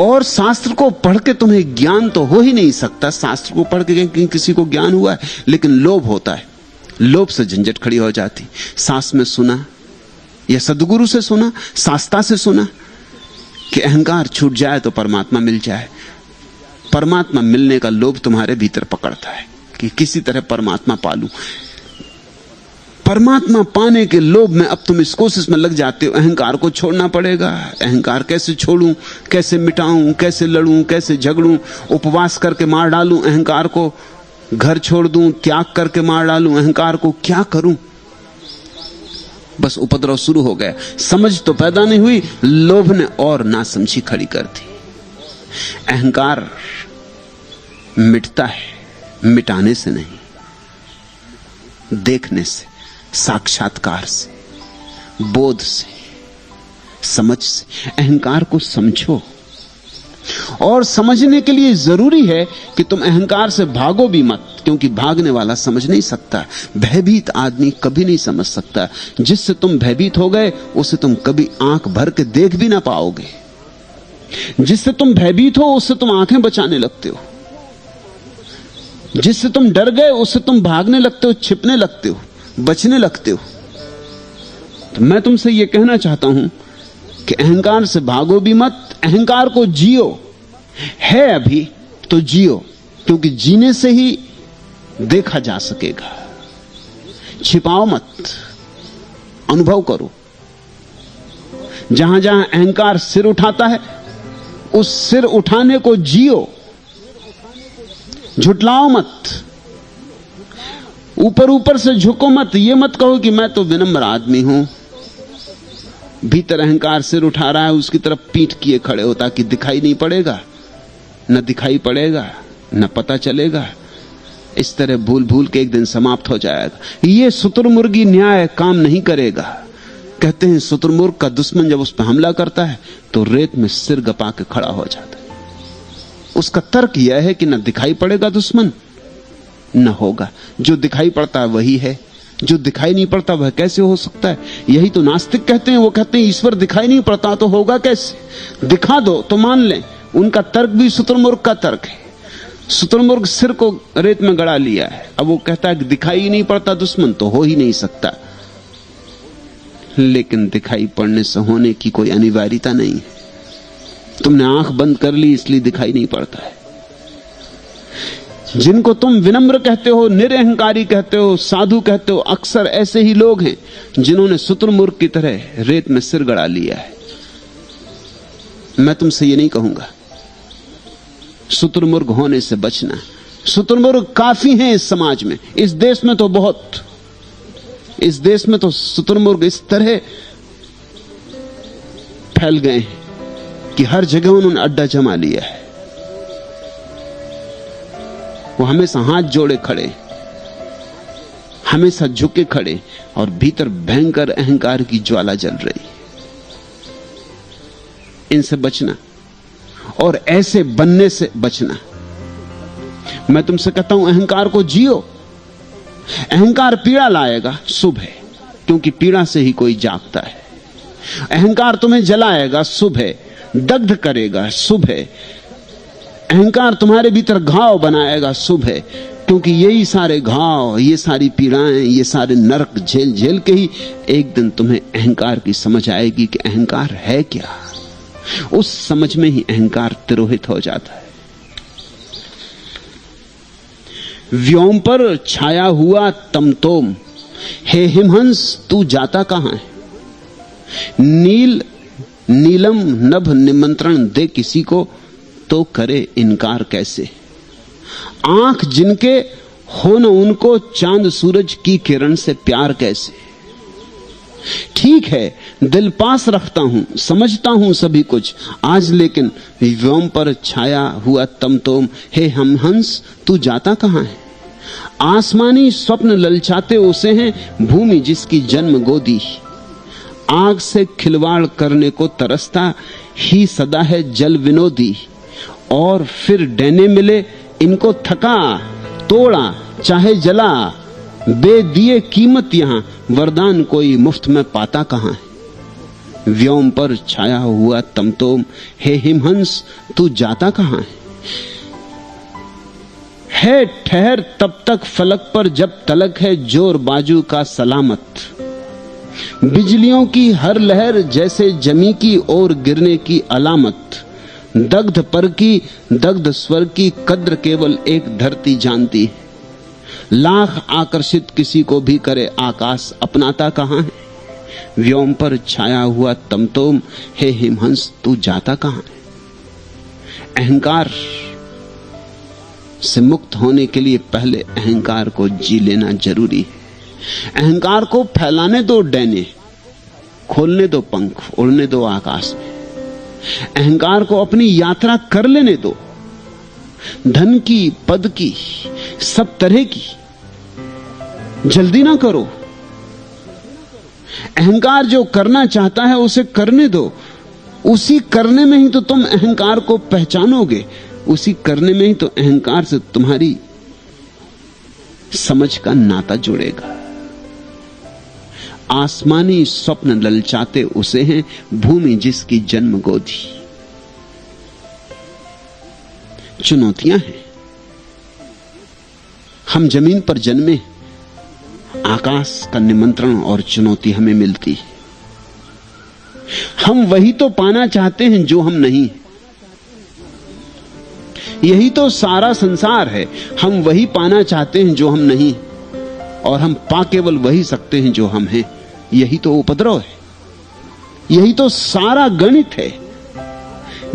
और शास्त्र को पढ़ के तुम्हें ज्ञान तो हो ही नहीं सकता। शास्त्र को पढ़ के किसी को ज्ञान हुआ है, लेकिन लोभ होता है, लोभ से झंझट खड़ी हो जाती। शास्त्र में सुना या सदगुरु से सुना, शास्त्रा से सुना कि अहंकार छूट जाए तो परमात्मा मिल जाए। परमात्मा मिलने का लोभ तुम्हारे भीतर पकड़ता है कि किसी तरह परमात्मा पालूं। परमात्मा पाने के लोभ में अब तुम इस कोशिश में लग जाते हो, अहंकार को छोड़ना पड़ेगा। अहंकार कैसे छोड़ूं, कैसे मिटाऊं, कैसे लड़ूं, कैसे झगड़ूं, उपवास करके मार डालूं अहंकार को, घर छोड़ दूं, त्याग करके मार डालूं अहंकार को, क्या करूं? बस उपद्रव शुरू हो गया। समझ तो पैदा नहीं हुई, लोभ ने और नासमझी खड़ी कर दी। अहंकार मिटता है मिटाने से नहीं, देखने से, साक्षात्कार से, बोध से, समझ से। अहंकार को समझो, और समझने के लिए जरूरी है कि तुम अहंकार से भागो भी मत, क्योंकि भागने वाला समझ नहीं सकता। भयभीत आदमी कभी नहीं समझ सकता। जिससे तुम भयभीत हो गए उसे तुम कभी आंख भर के देख भी ना पाओगे। जिससे तुम भयभीत हो उससे तुम आंखें बचाने लगते हो। जिससे तुम डर गए उससे तुम भागने लगते हो, छिपने लगते हो, बचने लगते हो। तो मैं तुमसे यह कहना चाहता हूं कि अहंकार से भागो भी मत, अहंकार को जियो। है अभी तो जियो, क्योंकि जीने से ही देखा जा सकेगा। छिपाओ मत, अनुभव करो। जहां जहां अहंकार सिर उठाता है उस सिर उठाने को जियो, झुटलाओ मत, ऊपर ऊपर से झुको मत। ये मत कहो कि मैं तो विनम्र आदमी हूं, भीतर अहंकार सिर उठा रहा है, उसकी तरफ पीठ किए खड़े हो ताकि दिखाई नहीं पड़ेगा, न दिखाई पड़ेगा न पता चलेगा। इस तरह भूल भूल के एक दिन समाप्त हो जाएगा। ये शुतुरमुर्गी न्याय काम नहीं करेगा। कहते हैं शुतुरमुर्ग का दुश्मन जब उस पर हमला करता है तो रेत में सिर गपा के खड़ा हो जाता है। उसका तर्क यह है कि न दिखाई पड़ेगा दुश्मन न होगा, जो दिखाई पड़ता है वही है, जो दिखाई नहीं पड़ता वह कैसे हो सकता है। यही तो नास्तिक कहते हैं। वो कहते हैं ईश्वर दिखाई नहीं पड़ता तो होगा कैसे, दिखा दो तो मान लें। उनका तर्क भी शुतुरमुर्ग का तर्क है। शुतुरमुर्ग सिर को रेत में गड़ा लिया है, अब वो कहता है कि दिखाई ही नहीं पड़ता दुश्मन तो हो ही नहीं सकता। लेकिन दिखाई पड़ने से होने की कोई अनिवार्यता नहीं है। तुमने आंख बंद कर ली इसलिए दिखाई नहीं पड़ता है। जिनको तुम विनम्र कहते हो, निरअहंकारी कहते हो, साधु कहते हो, अक्सर ऐसे ही लोग हैं जिन्होंने शुतुरमुर्ग की तरह रेत में सिर गड़ा लिया है। मैं तुमसे ये नहीं कहूंगा शुतुरमुर्ग होने से बचना। शुतुरमुर्ग काफी हैं इस समाज में, इस देश में तो बहुत। इस देश में तो शुतुरमुर्ग इस तरह फैल गए हैं कि हर जगह उन्होंने अड्डा जमा लिया है। वो हमेशा हाथ जोड़े खड़े, हमेशा झुके खड़े, और भीतर भयंकर अहंकार की ज्वाला जल रही। इनसे बचना और ऐसे बनने से बचना। मैं तुमसे कहता हूं, अहंकार को जियो। अहंकार पीड़ा लाएगा, शुभ है, क्योंकि पीड़ा से ही कोई जागता है। अहंकार तुम्हें जलाएगा, शुभ है, दग्ध करेगा, शुभ है। अहंकार तुम्हारे भीतर घाव बनाएगा, शुभ है, क्योंकि यही सारे घाव, ये सारी पीड़ाएं, ये सारे नरक झेल झेल के ही एक दिन तुम्हें अहंकार की समझ आएगी कि अहंकार है क्या। उस समझ में ही अहंकार तिरोहित हो जाता है। व्योम पर छाया हुआ तमतोम, हे हिमहंस तू जाता कहां है। नील नीलम नभ निमंत्रण दे किसी को, तो करे इनकार कैसे। आंख जिनके हो न उनको चांद सूरज की किरण से प्यार कैसे। ठीक है दिल पास रखता हूं, समझता हूं सभी कुछ आज, लेकिन व्योम पर छाया हुआ तमतोम, हे हिमहंस तू जाता कहां है। आसमानी स्वप्न ललचाते उसे हैं, भूमि जिसकी जन्म गोदी। आग से खिलवाड़ करने को तरसता ही सदा है जल विनोदी। और फिर डैने मिले इनको थका, तोड़ा चाहे जला, बेदिए कीमत यहां, वरदान कोई मुफ्त में पाता कहां है। व्योम पर छाया हुआ तमतोम, हे हिमहंस तू जाता कहां है ठहर तब तक फलक पर जब तलक है जोर बाजू का सलामत। बिजलियों की हर लहर जैसे जमी की ओर गिरने की अलामत। दग्ध पर की दग्ध स्वर की कद्र केवल एक धरती जानती है। लाख आकर्षित किसी को भी करे आकाश अपनाता कहां है। व्योम पर छाया हुआ तमतोम, हे हिमहंस तू जाता कहां है। अहंकार से मुक्त होने के लिए पहले अहंकार को जी लेना जरूरी है। अहंकार को फैलाने दो डैने, खोलने दो पंख, उड़ने दो आकाश में। अहंकार को अपनी यात्रा कर लेने दो, धन की, पद की, सब तरह की। जल्दी ना करो। अहंकार जो करना चाहता है उसे करने दो। उसी करने में ही तो तुम अहंकार को पहचानोगे, उसी करने में ही तो अहंकार से तुम्हारी समझ का नाता जुड़ेगा। आसमानी स्वप्न ललचाते उसे हैं, भूमि जिसकी जन्म गोदी। चुनौतियां हैं। हम जमीन पर जन्मे, आकाश का निमंत्रण और चुनौती हमें मिलती है। हम वही तो पाना चाहते हैं जो हम नहीं। यही तो सारा संसार है। हम वही पाना चाहते हैं जो हम नहीं, और हम पा केवल वही सकते हैं जो हम हैं। यही तो उपद्रव है। यही तो सारा गणित है।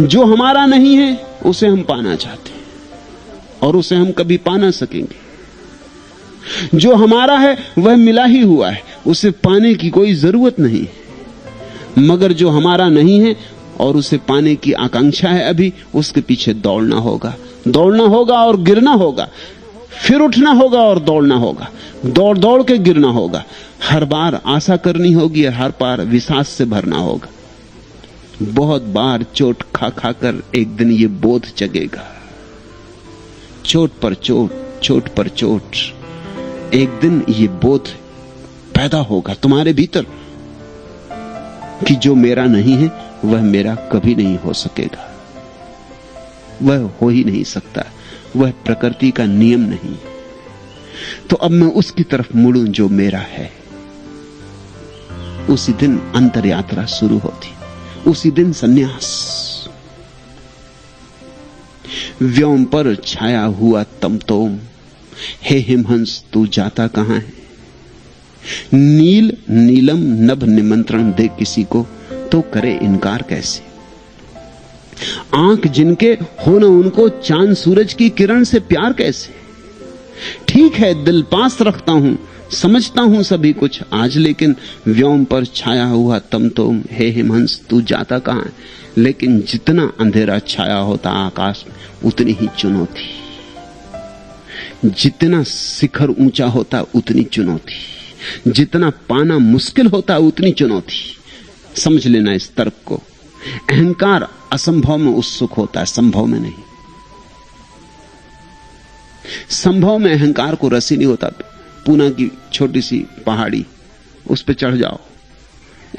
जो हमारा नहीं है उसे हम पाना चाहते हैं, और उसे हम कभी पा ना सकेंगे। जो हमारा है वह मिला ही हुआ है, उसे पाने की कोई जरूरत नहीं है। मगर जो हमारा नहीं है और उसे पाने की आकांक्षा है अभी, उसके पीछे दौड़ना होगा। दौड़ना होगा और गिरना होगा, फिर उठना होगा और दौड़ना होगा। दौड़ दौड़ के गिरना होगा। हर बार आशा करनी होगी, हर बार विश्वास से भरना होगा। बहुत बार चोट खा खा कर एक दिन ये बोध जगेगा। चोट पर चोट, चोट पर चोट, एक दिन ये बोध पैदा होगा तुम्हारे भीतर कि जो मेरा नहीं है वह मेरा कभी नहीं हो सकेगा। वह हो ही नहीं सकता। वह प्रकृति का नियम नहीं। तो अब मैं उसकी तरफ मुड़ूं जो मेरा है। उसी दिन अंतर यात्रा शुरू होती, उसी दिन सन्यास। व्योम पर छाया हुआ तमतोम, हे हिमहंस तू जाता कहां है। नील नीलम नभ निमंत्रण दे किसी को, तो करे इनकार कैसे। आंख जिनके हो न उनको चांद सूरज की किरण से प्यार कैसे। ठीक है दिल पास रखता हूं, समझता हूं सभी कुछ आज, लेकिन व्योम पर छाया हुआ तम तुम हे हिमहंस तू जाता कहां है। लेकिन जितना अंधेरा छाया होता आकाश में उतनी ही चुनौती, जितना शिखर ऊंचा होता उतनी चुनौती, जितना पाना मुश्किल होता उतनी चुनौती। समझ लेना इस तर्क को। अहंकार असंभव में उत्सुक होता है, संभव में नहीं। संभव में अहंकार को रस ही नहीं होता। पूना की छोटी सी पहाड़ी, उस पर चढ़ जाओ,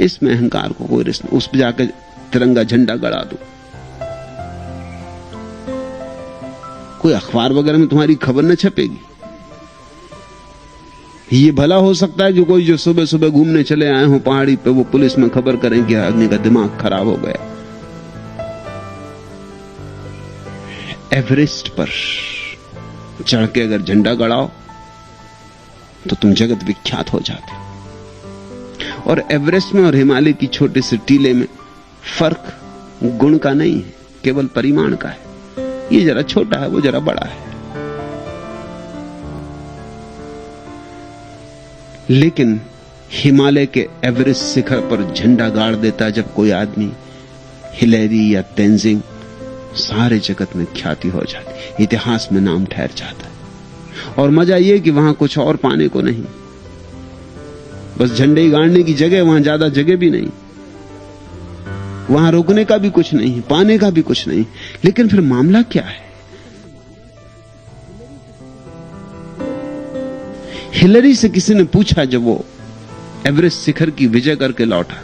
इसमें अहंकार को कोई रस नहीं। उस पर जाकर तिरंगा झंडा गड़ा दो, कोई अखबार वगैरह में तुम्हारी खबर न छपेगी। ये भला हो सकता है कि कोई जो सुबह सुबह घूमने चले आए हो पहाड़ी पे, वो पुलिस में खबर करें कि अग्नि का दिमाग खराब हो गया। एवरेस्ट पर चढ़ के अगर झंडा गड़ाओ तो तुम जगत विख्यात हो जाते हो। और एवरेस्ट में और हिमालय की छोटे से टीले में फर्क गुण का नहीं है, केवल परिमाण का है। ये जरा छोटा है, वो जरा बड़ा है। लेकिन हिमालय के एवरेस्ट शिखर पर झंडा गाड़ देता जब कोई आदमी, हिलेरी या तेंजिंग, सारे जगत में ख्याति हो जाती, इतिहास में नाम ठहर जाता है। और मजा यह कि वहां कुछ और पाने को नहीं, बस झंडे गाड़ने की जगह, वहां ज्यादा जगह भी नहीं, वहां रुकने का भी कुछ नहीं, पाने का भी कुछ नहीं। लेकिन फिर मामला क्या है? हिलरी से किसी ने पूछा जब वो एवरेस्ट शिखर की विजय करके लौटा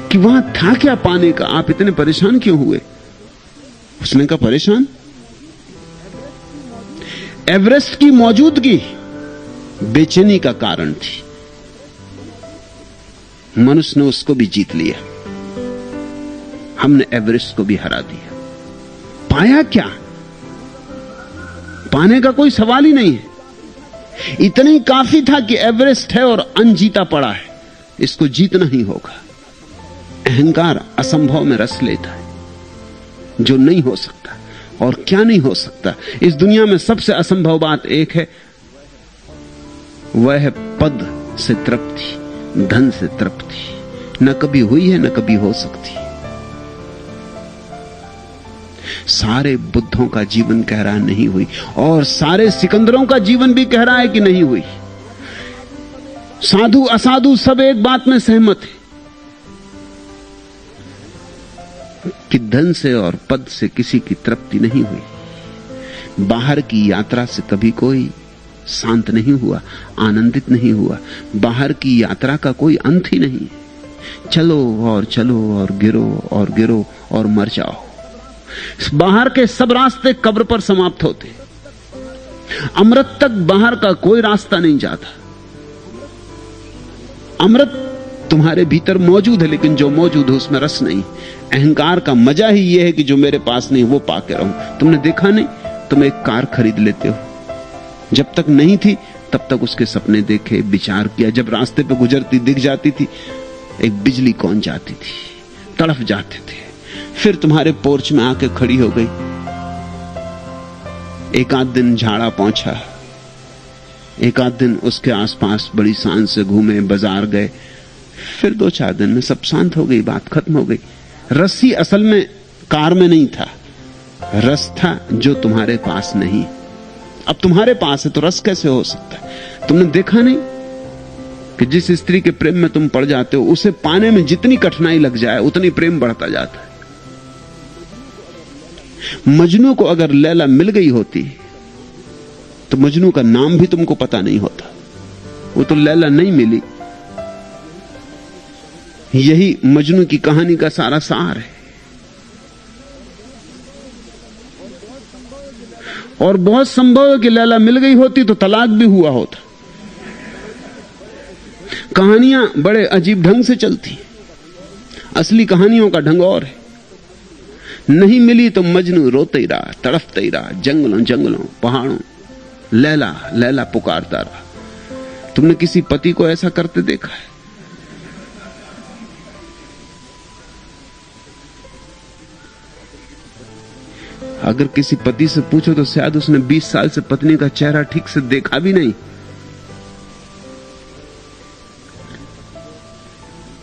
कि वहां था क्या पाने का, आप इतने परेशान क्यों हुए? उसने कहा परेशान, एवरेस्ट की मौजूदगी बेचैनी का कारण थी। मनुष्य ने उसको भी जीत लिया, हमने एवरेस्ट को भी हरा दिया। पाया क्या? पाने का कोई सवाल ही नहीं है। इतना ही काफी था कि एवरेस्ट है और अनजीता पड़ा है, इसको जीतना ही होगा। अहंकार असंभव में रस लेता है, जो नहीं हो सकता। और क्या नहीं हो सकता? इस दुनिया में सबसे असंभव बात एक है, वह है पद से तृप्ति, धन से तृप्ति। न कभी हुई है, न कभी हो सकती। सारे बुद्धों का जीवन कह रहा है नहीं हुई, और सारे सिकंदरों का जीवन भी कह रहा है कि नहीं हुई। साधु असाधु सब एक बात में सहमत है कि धन से और पद से किसी की तृप्ति नहीं हुई। बाहर की यात्रा से कभी कोई शांत नहीं हुआ, आनंदित नहीं हुआ। बाहर की यात्रा का कोई अंत ही नहीं। चलो और चलो और गिरो और गिरो और मर जाओ। बाहर के सब रास्ते कब्र पर समाप्त होते। अमृत तक बाहर का कोई रास्ता नहीं जाता। अमृत तुम्हारे भीतर मौजूद है, लेकिन जो मौजूद है उसमें रस नहीं। अहंकार का मजा ही यह है कि जो मेरे पास नहीं वो पाके रहूं। तुमने देखा नहीं, तुम एक कार खरीद लेते हो, जब तक नहीं थी तब तक उसके सपने देखे, विचार किया। जब रास्ते पे गुजरती दिख जाती थी, एक बिजली कौन जाती थी, तड़फ जाते थे। फिर तुम्हारे पोर्च में आके खड़ी हो गई। एक आध दिन झाड़ा पहुंचा, एक आध दिन उसके आसपास बड़ी शान से घूमे, बाजार गए। फिर 2-4 दिन में सब शांत हो गई, बात खत्म हो गई। रस ही असल में कार में नहीं था, रस था जो तुम्हारे पास नहीं। अब तुम्हारे पास है तो रस कैसे हो सकता है? तुमने देखा नहीं कि जिस स्त्री के प्रेम में तुम पड़ जाते हो, उसे पाने में जितनी कठिनाई लग जाए उतनी प्रेम बढ़ता जाता है। मजनू को अगर लैला मिल गई होती तो मजनू का नाम भी तुमको पता नहीं होता। वो तो लैला नहीं मिली। यही मजनू की कहानी का सारा सार है। और बहुत संभव है कि लैला मिल गई होती तो तलाक भी हुआ होता। कहानियां बड़े अजीब ढंग से चलती, असली कहानियों का ढंग और है। नहीं मिली तो मजनू रोते ही रहा, तड़फते ही रहा, जंगलों जंगलों पहाड़ों, लैला लैला पुकारता रहा। तुमने किसी पति को ऐसा करते देखा है? अगर किसी पति से पूछो तो शायद उसने 20 साल से पत्नी का चेहरा ठीक से देखा भी नहीं।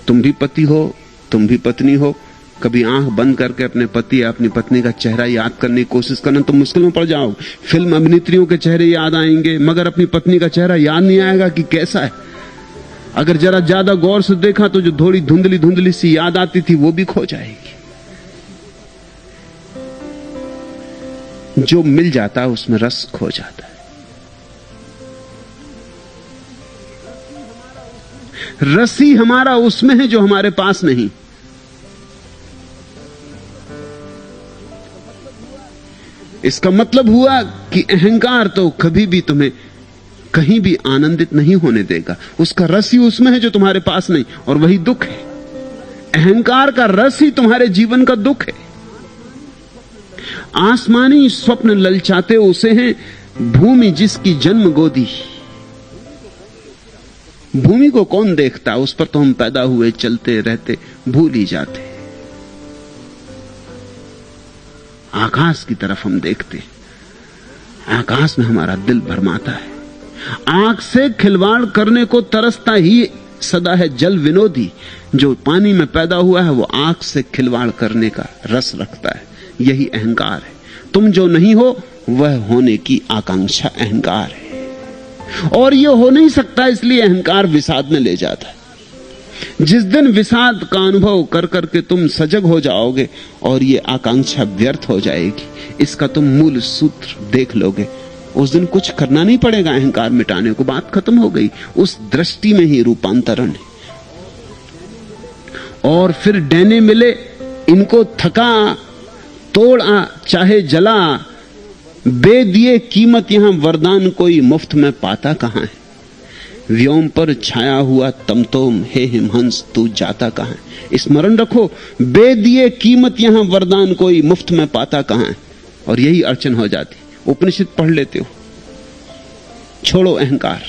तुम भी पति हो, तुम भी पत्नी हो, कभी आंख बंद करके अपने पति या अपनी पत्नी का चेहरा याद करने की कोशिश करना, तो मुश्किल में पड़ जाओ। फिल्म अभिनेत्रियों के चेहरे याद आएंगे, मगर अपनी पत्नी का चेहरा याद नहीं आएगा कि कैसा है। अगर जरा ज्यादा गौर से देखा तो जो थोड़ी धुंधली धुंधली सी याद आती थी वो भी खो जाएगी। जो मिल जाता है उसमें रस खो जाता है। रस ही हमारा उसमें है जो हमारे पास नहीं। इसका मतलब हुआ कि अहंकार तो कभी भी तुम्हें कहीं भी आनंदित नहीं होने देगा। उसका रस ही उसमें है जो तुम्हारे पास नहीं, और वही दुख है। अहंकार का रस ही तुम्हारे जीवन का दुख है। आसमानी स्वप्न ललचाते उसे हैं, भूमि जिसकी जन्म गोदी। भूमि को कौन देखता, उस पर तो हम पैदा हुए, चलते रहते, भूल ही जाते। आकाश की तरफ हम देखते, आकाश में हमारा दिल भरमाता है। आंख से खिलवाड़ करने को तरसता ही सदा है जल विनोदी। जो पानी में पैदा हुआ है वो आंख से खिलवाड़ करने का रस रखता है। यही अहंकार है। तुम जो नहीं हो वह होने की आकांक्षा अहंकार है, और यह हो नहीं सकता, इसलिए अहंकार विषाद में ले जाता है। जिस दिन विषाद का अनुभव कर करके तुम सजग हो जाओगे और ये आकांक्षा व्यर्थ हो जाएगी, इसका तुम मूल सूत्र देख लोगे, उस दिन कुछ करना नहीं पड़ेगा अहंकार मिटाने को। बात खत्म हो गई। उस दृष्टि में ही रूपांतरण है। और फिर डैने मिले, इनको थका तोड़ा चाहे जला, बे दिए कीमत यहां वरदान कोई मुफ्त में पाता कहां है। व्योम पर छाया हुआ तमतोम, हे हिमहंस तू जाता कहां है। स्मरण रखो, बे दिए कीमत यहां वरदान कोई मुफ्त में पाता कहां है। और यही अड़चन हो जाती। उपनिषद पढ़ लेते हो, छोड़ो अहंकार।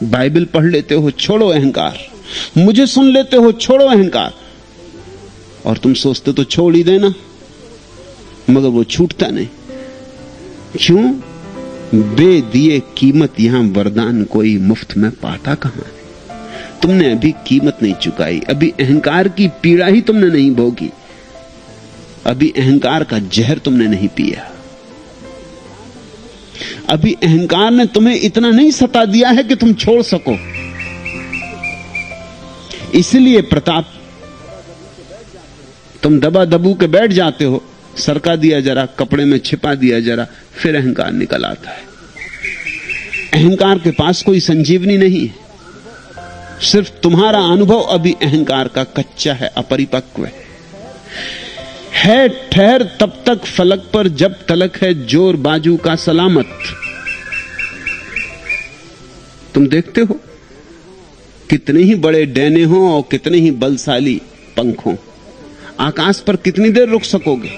बाइबल पढ़ लेते हो, छोड़ो अहंकार। मुझे सुन लेते हो, छोड़ो अहंकार। और तुम सोचते तो छोड़ ही देना, मगर वो छूटता नहीं। क्यों? बे दिए कीमत यहां वरदान कोई मुफ्त में पाता कहां है। तुमने अभी कीमत नहीं चुकाई, अभी अहंकार की पीड़ा ही तुमने नहीं भोगी, अभी अहंकार का जहर तुमने नहीं पिया, अभी अहंकार ने तुम्हें इतना नहीं सता दिया है कि तुम छोड़ सको। इसलिए प्रताप, तुम दबा दबू के बैठ जाते हो, सरका दिया जरा, कपड़े में छिपा दिया जरा, फिर अहंकार निकल आता है। अहंकार के पास कोई संजीवनी नहीं है। सिर्फ तुम्हारा अनुभव अभी अहंकार का कच्चा है, अपरिपक्व है। ठहर तब तक फलक पर जब तलक है जोर बाजू का सलामत। तुम देखते हो कितने ही बड़े डैने हों और कितने ही बलशाली पंख हों, आकाश पर कितनी देर रुक सकोगे?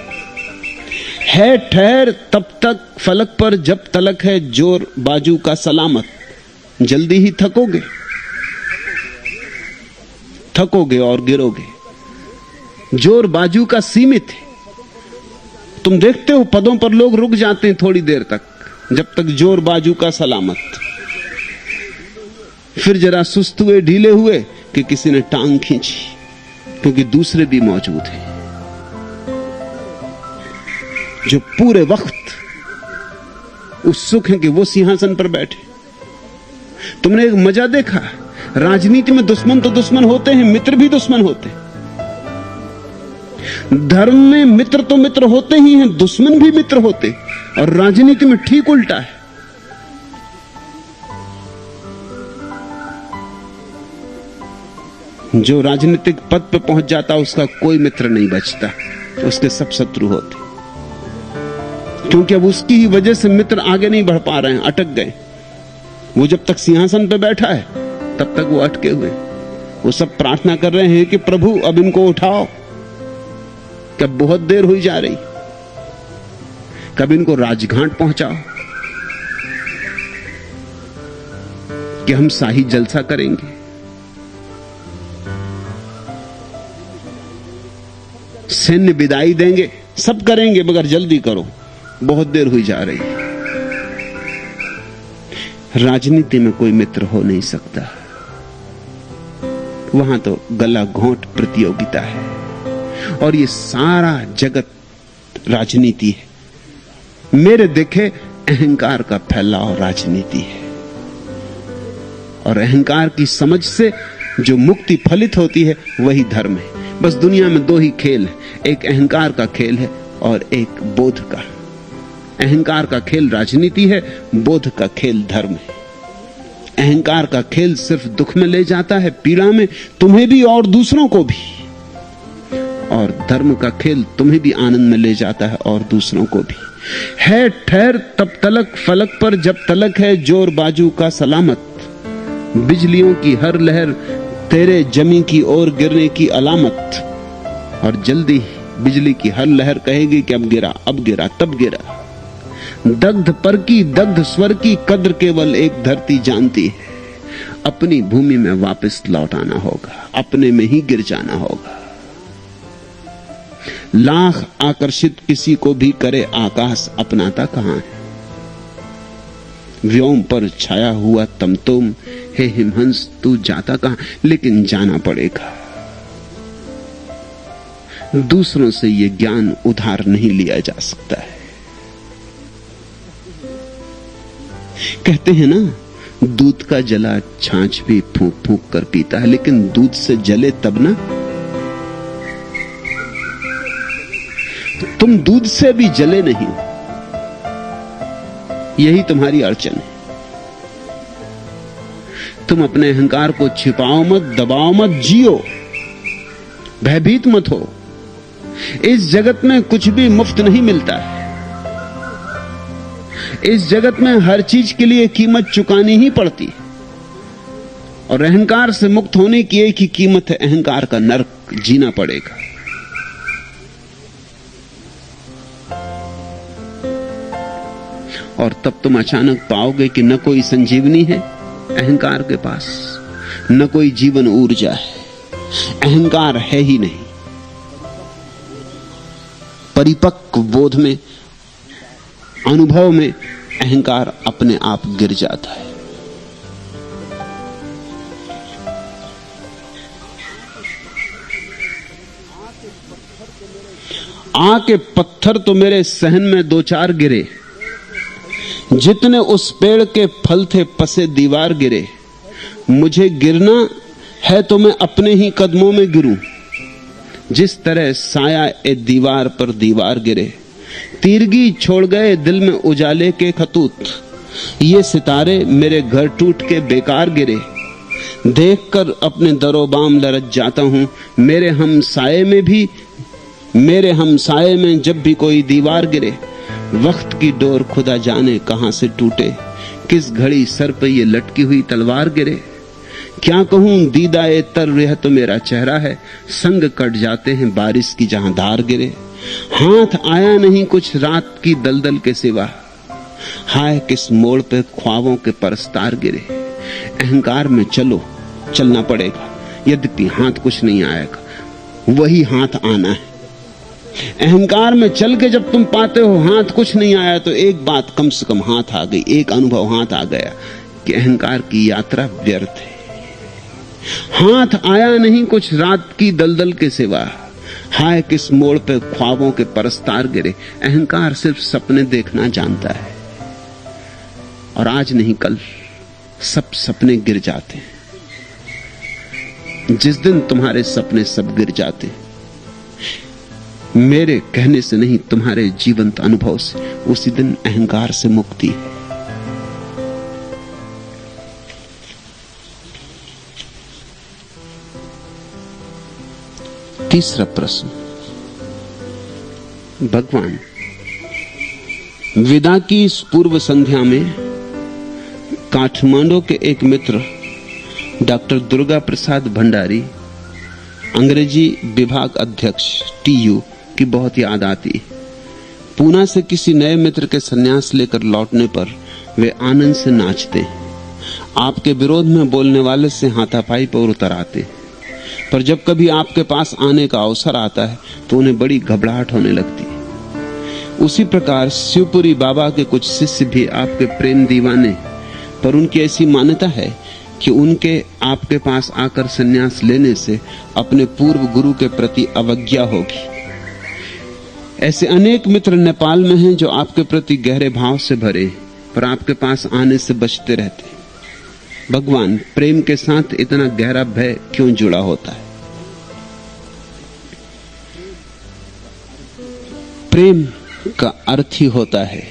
है ठहर तब तक फलक पर जब तलक है जोर बाजू का सलामत। जल्दी ही थकोगे, थकोगे और गिरोगे। जोर बाजू का सीमित है। तुम देखते हो पदों पर लोग रुक जाते हैं थोड़ी देर तक, जब तक जोर बाजू का सलामत। फिर जरा सुस्त हुए, ढीले हुए कि किसी ने टांग खींची, क्योंकि दूसरे भी मौजूद हैं जो पूरे वक्त उत्सुक हैं कि वो सिंहासन पर बैठे। तुमने एक मजा देखा, राजनीति में दुश्मन तो दुश्मन होते हैं, मित्र भी दुश्मन होते हैं। धर्म में मित्र तो मित्र होते ही हैं, दुश्मन भी मित्र होते, और राजनीति में ठीक उल्टा है। जो राजनीतिक पद पे पहुंच जाता उसका कोई मित्र नहीं बचता, उसके सब शत्रु होते, क्योंकि अब उसकी ही वजह से मित्र आगे नहीं बढ़ पा रहे हैं, अटक गए। वो जब तक सिंहासन पे बैठा है तब तक वो अटके हुए। वो सब प्रार्थना कर रहे हैं कि प्रभु अब इनको उठाओ, कब बहुत देर हुई जा रही, कब इनको राजघाट पहुंचाओ कि हम शाही जलसा करेंगे। सैन्य विदाई देंगे, सब करेंगे, मगर जल्दी करो। बहुत देर हुई जा रही है। राजनीति में कोई मित्र हो नहीं सकता, वहां तो गला घोंट प्रतियोगिता है, और ये सारा जगत राजनीति है। मेरे देखे अहंकार का फैलाव राजनीति है, और अहंकार की समझ से जो मुक्ति फलित होती है वही धर्म है। बस दुनिया में दो ही खेल है, एक अहंकार का खेल है और एक बोध का। अहंकार का खेल राजनीति है, बोध का खेल धर्म है। अहंकार का खेल सिर्फ दुख में ले जाता है, पीड़ा में, तुम्हें भी और दूसरों को भी, और धर्म का खेल तुम्हें भी आनंद में ले जाता है और दूसरों को भी। है ठहर तब तलक फलक पर जब तलक है जोर बाजू का सलामत, बिजलियों की हर लहर तेरे जमी की ओर गिरने की अलामत, और जल्दी बिजली की हर लहर कहेगी कि अब गिरा, अब गिरा, तब गिरा। दग्ध पर की दग्ध स्वर की कद्र केवल एक धरती जानती है, अपनी भूमि में वापस लौट आना होगा, अपने में ही गिर जाना होगा। लाख आकर्षित किसी को भी करे आकाश, अपनाता कहां है। व्योम पर छाया हुआ तमतोम, हे हिमहंस तू जाता कहां। लेकिन जाना पड़ेगा, दूसरों से यह ज्ञान उधार नहीं लिया जा सकता है। कहते हैं ना, दूध का जला छाछ भी फूंक फूंक कर पीता है, लेकिन दूध से जले तब ना। तो तुम दूध से भी जले नहीं, यही तुम्हारी अड़चन है। तुम अपने अहंकार को छिपाओ मत, दबाओ मत, जियो, भयभीत मत हो। इस जगत में कुछ भी मुफ्त नहीं मिलता है। इस जगत में हर चीज के लिए कीमत चुकानी ही पड़ती है, और अहंकार से मुक्त होने की एक ही कीमत है, अहंकार का नरक जीना पड़ेगा। और तब तुम अचानक पाओगे कि न कोई संजीवनी है अहंकार के पास, न कोई जीवन ऊर्जा है, अहंकार है ही नहीं। परिपक्व बोध में, अनुभव में अहंकार अपने आप गिर जाता है। आके पत्थर तो मेरे सहन में दो चार गिरे, जितने उस पेड़ के फल थे पसे दीवार गिरे। मुझे गिरना है तो मैं अपने ही कदमों में गिरूं, जिस तरह साया ए दीवार पर दीवार गिरे। तीरगी छोड़ गए दिल में उजाले के खतूत, ये सितारे मेरे घर टूट के बेकार गिरे। देखकर अपने दरोबाम लरज जाता हूं, मेरे हम साये में जब भी कोई दीवार गिरे। वक्त की डोर खुदा जाने कहां से टूटे, किस घड़ी सर पे ये लटकी हुई तलवार गिरे। क्या कहूं दीदाए तर यह तो मेरा चेहरा है, संग कट जाते हैं बारिश की जहां धार गिरे। हाथ आया नहीं कुछ रात की दलदल के सिवा, हाय किस मोड़ पे ख्वाबों के परस्तार गिरे। अहंकार में चलो, चलना पड़ेगा, यद्यपि हाथ कुछ नहीं आएगा, वही हाथ आना है। अहंकार में चल के जब तुम पाते हो हाथ कुछ नहीं आया, तो एक बात कम से कम हाथ आ गई, एक अनुभव हाथ आ गया कि अहंकार की यात्रा व्यर्थ है। हाथ आया नहीं कुछ रात की दलदल के सिवा, हाय किस मोड़ पे ख्वाबों के परस्तार गिरे। अहंकार सिर्फ सपने देखना जानता है, और आज नहीं कल सब सपने गिर जाते हैं। जिस दिन तुम्हारे सपने सब गिर जाते हैं, मेरे कहने से नहीं, तुम्हारे जीवंत अनुभव से, उसी दिन अहंकार से मुक्ति है। तीसरा प्रश्न, भगवान, विदा की इस पूर्व संध्या में काठमांडू के एक मित्र डॉक्टर दुर्गा प्रसाद भंडारी, अंग्रेजी विभाग अध्यक्ष TU की बहुत याद आती। पूना से किसी नए मित्र के सन्यास लेकर लौटने पर वे आनंद से नाचते, आपके विरोध में बोलने वाले से हाथापाई पर उतर आते, पर जब कभी आपके पास आने का अवसर आता है तो उन्हें बड़ी घबराहट होने लगती। उसी प्रकार शिवपुरी बाबा के कुछ शिष्य भी आपके प्रेम दीवाने, पर उनकी ऐसी मान्यता है कि उनके आपके पास आकर संन्यास लेने से अपने पूर्व गुरु के प्रति अवज्ञा होगी। ऐसे अनेक मित्र नेपाल में हैं जो आपके प्रति गहरे भाव से भरे, पर आपके पास आने से बचते रहते। भगवान, प्रेम के साथ इतना गहरा भय क्यों जुड़ा होता है? प्रेम का अर्थ ही होता है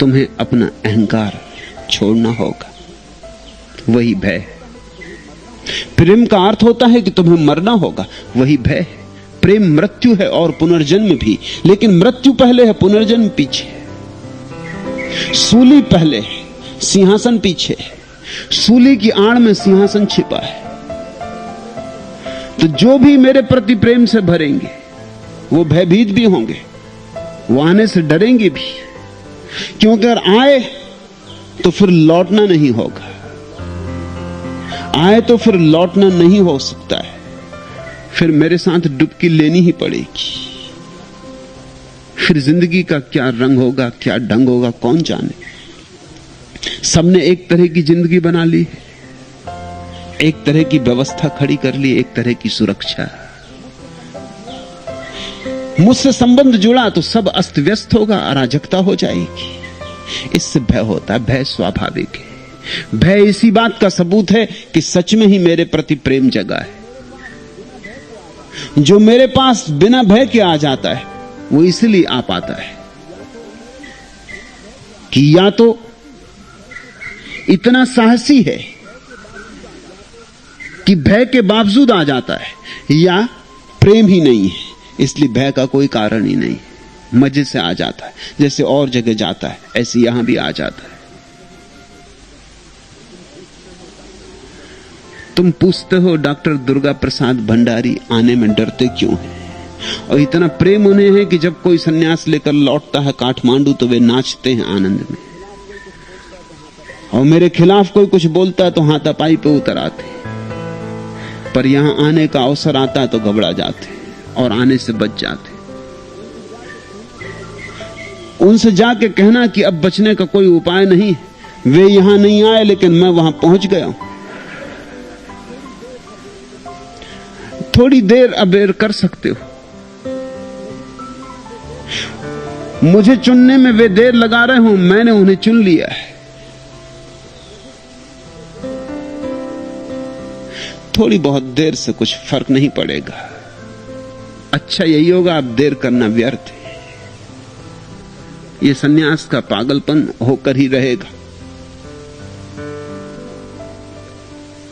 तुम्हें अपना अहंकार छोड़ना होगा, वही भय। प्रेम का अर्थ होता है कि तुम्हें मरना होगा, वही भय। प्रेम मृत्यु है और पुनर्जन्म भी, लेकिन मृत्यु पहले है, पुनर्जन्म पीछे है। सूली पहले है, सिंहासन पीछे है। सूली की आड़ में सिंहासन छिपा है। तो जो भी मेरे प्रति प्रेम से भरेंगे वो भयभीत भी होंगे, वो आने से डरेंगे भी, क्योंकि अगर आए तो फिर लौटना नहीं होगा, आए तो फिर लौटना नहीं हो सकता है, फिर मेरे साथ डुबकी लेनी ही पड़ेगी। फिर जिंदगी का क्या रंग होगा, क्या ढंग होगा, कौन जाने। सबने एक तरह की जिंदगी बना ली, एक तरह की व्यवस्था खड़ी कर ली, एक तरह की सुरक्षा। मुझसे संबंध जुड़ा तो सब अस्त व्यस्त होगा, अराजकता हो जाएगी। इससे भय होता है, भय स्वाभाविक है। भय इसी बात का सबूत है कि सच में ही मेरे प्रति प्रेम जगा है। जो मेरे पास बिना भय के आ जाता है वो इसलिए आ पाता है कि या तो इतना साहसी है कि भय के बावजूद आ जाता है, या प्रेम ही नहीं है, इसलिए भय का कोई कारण ही नहीं, मजे से आ जाता है। जैसे और जगह जाता है ऐसे यहां भी आ जाता है। तुम पूछते हो डॉक्टर दुर्गा प्रसाद भंडारी आने में डरते क्यों हैं? और इतना प्रेम उन्हें है कि जब कोई सन्यास लेकर लौटता है काठमांडू तो वे नाचते हैं आनंद में, और मेरे खिलाफ कोई कुछ बोलता है तो हाथापाई पे उतर आते। पर यहां आने का अवसर आता है तो घबरा जाते और आने से बच जाते। उनसे जाके कहना कि अब बचने का कोई उपाय नहीं, वे यहां नहीं आए लेकिन मैं वहां पहुंच गया हूं। थोड़ी देर अबेर कर सकते हो, मुझे चुनने में वे देर लगा रहे हो, मैंने उन्हें चुन लिया है। थोड़ी बहुत देर से कुछ फर्क नहीं पड़ेगा। अच्छा यही होगा, अब देर करना व्यर्थ है। यह सन्यास का पागलपन होकर ही रहेगा।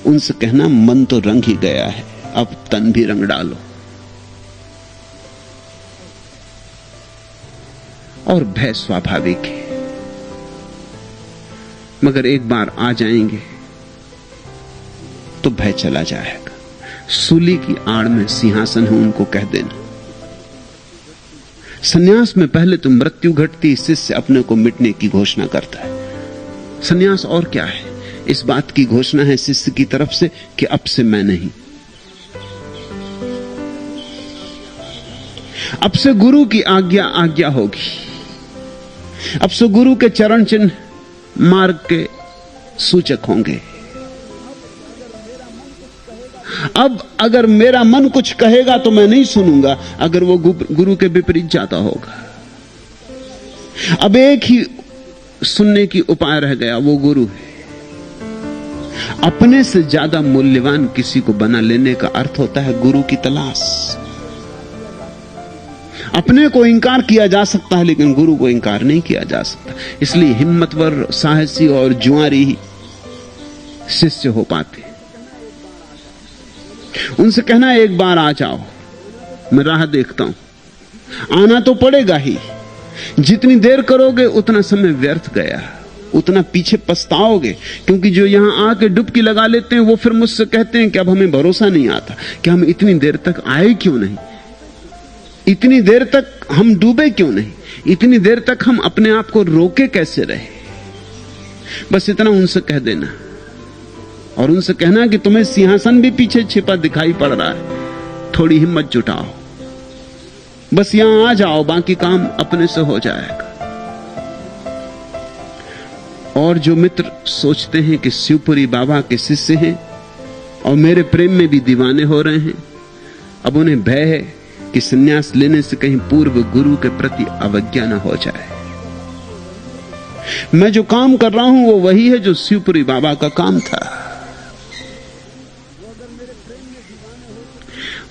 उनसे कहना मन तो रंग ही गया है, अब तन भी रंग डालो। और भय स्वाभाविक है, मगर एक बार आ जाएंगे तो भय चला जाएगा। सूली की आड़ में सिंहासन है, उनको कह देना। सन्यास में पहले तो मृत्यु घटती, शिष्य अपने को मिटने की घोषणा करता है। सन्यास और क्या है? इस बात की घोषणा है शिष्य की तरफ से कि अब से मैं नहीं, अब से गुरु की आज्ञा होगी। अब से गुरु के चरण चिन्ह मार्ग के सूचक होंगे। अब अगर मेरा मन कुछ कहेगा तो मैं नहीं सुनूंगा, अगर वो गुरु के विपरीत जाता होगा। अब एक ही सुनने की उपाय रह गया, वो गुरु है। अपने से ज्यादा मूल्यवान किसी को बना लेने का अर्थ होता है गुरु की तलाश। अपने को इंकार किया जा सकता है लेकिन गुरु को इंकार नहीं किया जा सकता। इसलिए हिम्मतवर, साहसी और जुआरी ही शिष्य हो पाते। उनसे कहना एक बार आ जाओ, मैं राह देखता हूं। आना तो पड़ेगा ही, जितनी देर करोगे उतना समय व्यर्थ गया, उतना पीछे पछताओगे। क्योंकि जो यहां आके डुबकी लगा लेते हैं वो फिर मुझसे कहते हैं कि अब हमें भरोसा नहीं आता कि हम इतनी देर तक आए क्यों नहीं, इतनी देर तक हम डूबे क्यों नहीं, इतनी देर तक हम अपने आप को रोके कैसे रहे। बस इतना उनसे कह देना और उनसे कहना कि तुम्हें सिंहासन भी पीछे छिपा दिखाई पड़ रहा है, थोड़ी हिम्मत जुटाओ। बस यहां आ जाओ, बाकी काम अपने से हो जाएगा। और जो मित्र सोचते हैं कि शिवपुरी बाबा के शिष्य हैं और मेरे प्रेम में भी दीवाने हो रहे हैं, अब उन्हें भय है कि संन्यास लेने से कहीं पूर्व गुरु के प्रति अवज्ञा न हो जाए। मैं जो काम कर रहा हूं वो वही है जो शिवपुरी बाबा का काम था।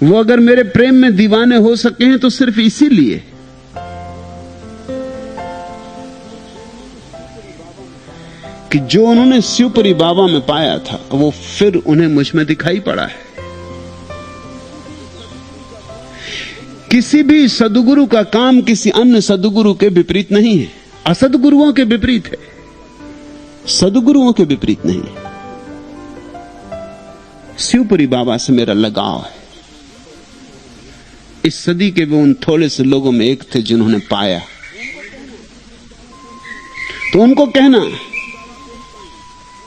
वो अगर मेरे प्रेम में दीवाने हो सके हैं तो सिर्फ इसीलिए कि जो उन्होंने शिवपुरी बाबा में पाया था वो फिर उन्हें मुझ में दिखाई पड़ा है। किसी भी सद्गुरु का काम किसी अन्य सद्गुरु के विपरीत नहीं है, असद्गुरुओं के विपरीत है, सद्गुरुओं के विपरीत नहीं है। शिवपुरी बाबा से मेरा लगाव है। इस सदी के वो उन थोड़े से लोगों में एक थे जिन्होंने पाया। तो उनको कहना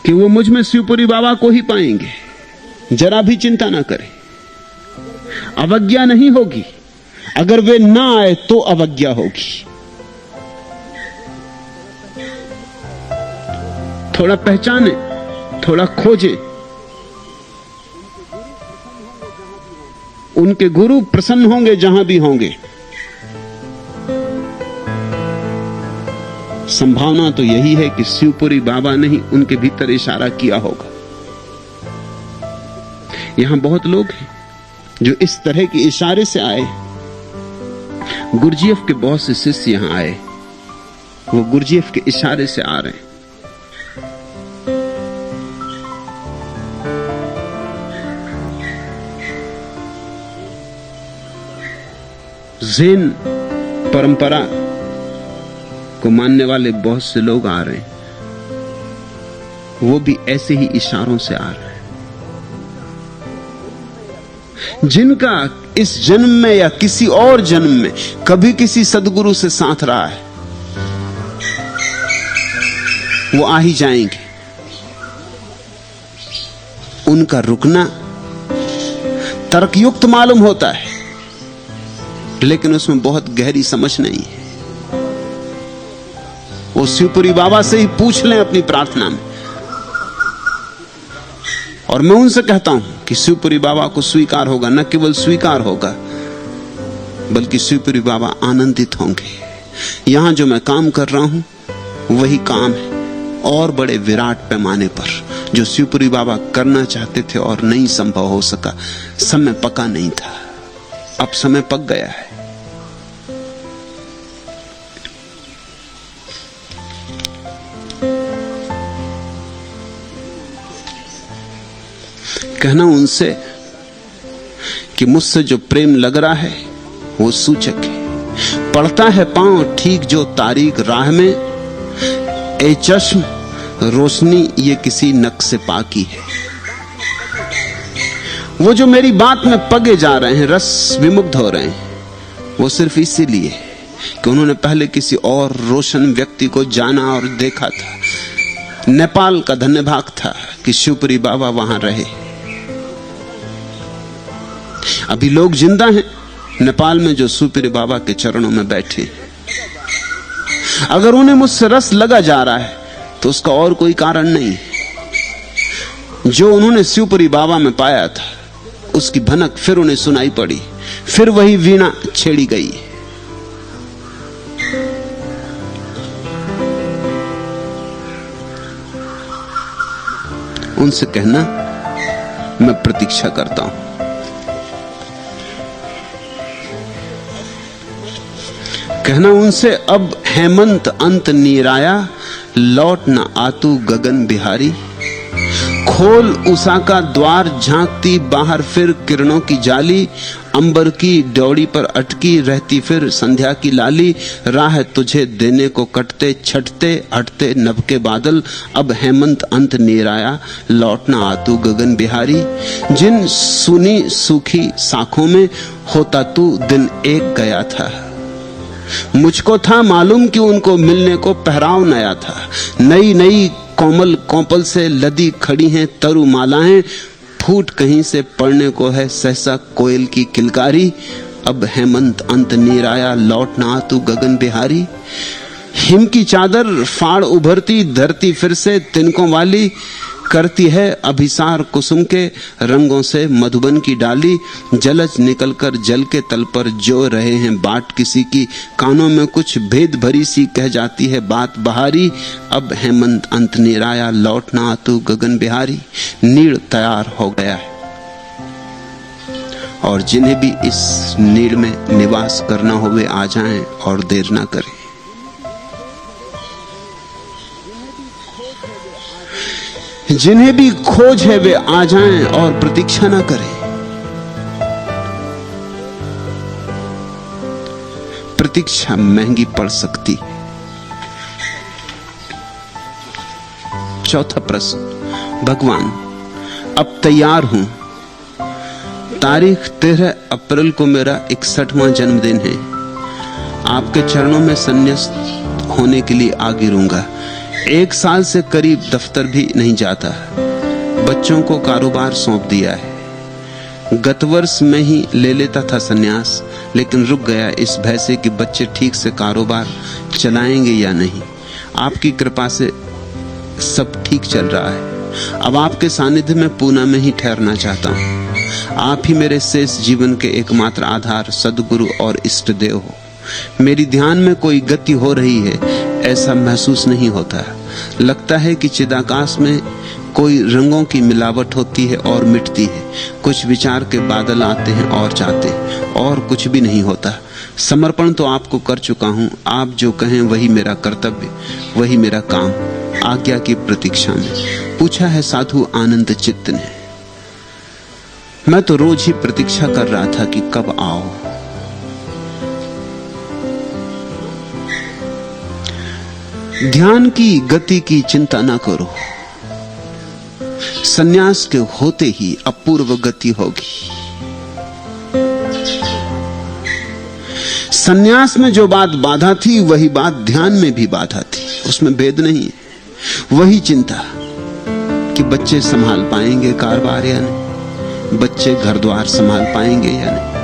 कि वो मुझ में शिवपुरी बाबा को ही पाएंगे, जरा भी चिंता ना करें, अवज्ञा नहीं होगी। अगर वे ना आए तो अवज्ञा होगी। थोड़ा पहचाने, थोड़ा खोजें। उनके गुरु प्रसन्न होंगे जहां भी होंगे। संभावना तो यही है कि शिवपुरी बाबा ने ही उनके भीतर इशारा किया होगा। यहां बहुत लोग हैं जो इस तरह के इशारे से आए। गुरजीएफ के बहुत से शिष्य यहां आए, वो गुरजीएफ के इशारे से आ रहे हैं। ज़ेन परंपरा को मानने वाले बहुत से लोग आ रहे हैं, वो भी ऐसे ही इशारों से आ रहे हैं। जिनका इस जन्म में या किसी और जन्म में कभी किसी सद्गुरु से साथ रहा है, वो आ ही जाएंगे। उनका रुकना तर्कयुक्त मालूम होता है, लेकिन उसमें बहुत गहरी समझ नहीं है। वो शिवपुरी बाबा से ही पूछ लें अपनी प्रार्थना में। और मैं उनसे कहता हूं कि शिवपुरी बाबा को स्वीकार होगा, न केवल स्वीकार होगा बल्कि शिवपुरी बाबा आनंदित होंगे। यहां जो मैं काम कर रहा हूं वही काम है, और बड़े विराट पैमाने पर, जो शिवपुरी बाबा करना चाहते थे और नहीं संभव हो सका। समय पका नहीं था, अब समय पक गया है। कहना उनसे कि मुझसे जो प्रेम लग रहा है वो सूचक है। पड़ता है पांव ठीक जो तारीख राह में, ए चश्म रोशनी ये किसी नक्शे पाकी है। वो जो मेरी बात में पगे जा रहे हैं, रस विमुग्ध हो रहे हैं, वो सिर्फ इसीलिए कि उन्होंने पहले किसी और रोशन व्यक्ति को जाना और देखा था। नेपाल का धन्य भाग था कि शिवपुरी बाबा वहां रहे। अभी लोग जिंदा हैं नेपाल में जो शिवपुरी बाबा के चरणों में बैठे। अगर उन्हें मुझसे रस लगा जा रहा है तो उसका और कोई कारण नहीं। जो उन्होंने शिवपुरी बाबा में पाया था उसकी भनक फिर उन्हें सुनाई पड़ी, फिर वही वीणा छेड़ी गई। उनसे कहना मैं प्रतीक्षा करता हूं। कहना उनसे अब हेमंत अंत नीराया, लौट न आतू गगन बिहारी। खोल उषा का द्वार झांकती बाहर फिर किरणों की जाली। अंबर की डौड़ी पर अटकी रहती फिर संध्या की लाली। राह तुझे देने को कटते छटते हटते नभ के बादल। अब हेमंत अंत नीराया, लौट न आतू गगन बिहारी। जिन सुनी सूखी साखों में होता तू दिन एक गया था। मुझको था मालूम कि उनको मिलने को पहराव नया था। नई नई कोमल कोपल से लदी खड़ी हैं तरुमालाएं। फूट कहीं से पड़ने को है सहसा कोयल की किलकारी। अब हेमंत अंत नीराया, लौट ना तू गगन बिहारी। हिम की चादर फाड़ उभरती, धरती फिर से तिनकों वाली, करती है अभिसार कुसुम के रंगों से मधुबन की डाली। जलज निकलकर जल के तल पर जो रहे हैं बाट किसी की, कानों में कुछ भेद भरी सी कह जाती है बात बहारी। अब हेमंत अंत निराया, लौट ना तू गगन बिहारी। नीड़ तैयार हो गया है और जिन्हें भी इस नीड़ में निवास करना हो वे आ जाएं और देर ना करें। जिन्हें भी खोज है वे आ जाएं और प्रतीक्षा ना करें। प्रतीक्षा महंगी पड़ सकती। चौथा प्रश्न, भगवान अब तैयार हूं। तारीख 13 अप्रैल को मेरा 61वां जन्मदिन है। आपके चरणों में संन्यास्त होने के लिए आ गिरूंगा। 1 साल से करीब दफ्तर भी नहीं जाता। बच्चों को कारोबार सौंप दिया है। गत वर्ष में ही ले लेता था संन्यास, लेकिन रुक गया इस भय से कि बच्चे ठीक से कारोबार चलाएंगे या नहीं। आपकी कृपा से सब ठीक चल रहा है। अब आपके सानिध्य में पूना में ही ठहरना चाहता हूँ। आप ही मेरे शेष जीवन के एकमात्र आधार, सद्गुरु और इष्ट देव हो। मेरी ध्यान में कोई गति हो रही है ऐसा महसूस नहीं होता। लगता है कि चिदाकाश में कोई रंगों की मिलावट होती है और मिटती है। कुछ विचार के बादल आते हैं और जाते हैं और कुछ भी नहीं होता। समर्पण तो आपको कर चुका हूं। आप जो कहें वही मेरा कर्तव्य, वही मेरा काम। आज्ञा की प्रतीक्षा में। पूछा है साधु आनंद चित्त ने। मैं तो रोज ही प्रतीक्षा कर रहा था कि कब आओ। ध्यान की गति की चिंता ना करो। संन्यास के होते ही अपूर्व गति होगी। संन्यास में जो बात बाधा थी वही बात ध्यान में भी बाधा थी। उसमें भेद नहीं है। वही चिंता कि बच्चे संभाल पाएंगे कारोबार या नहीं, बच्चे घर द्वार संभाल पाएंगे या नहीं।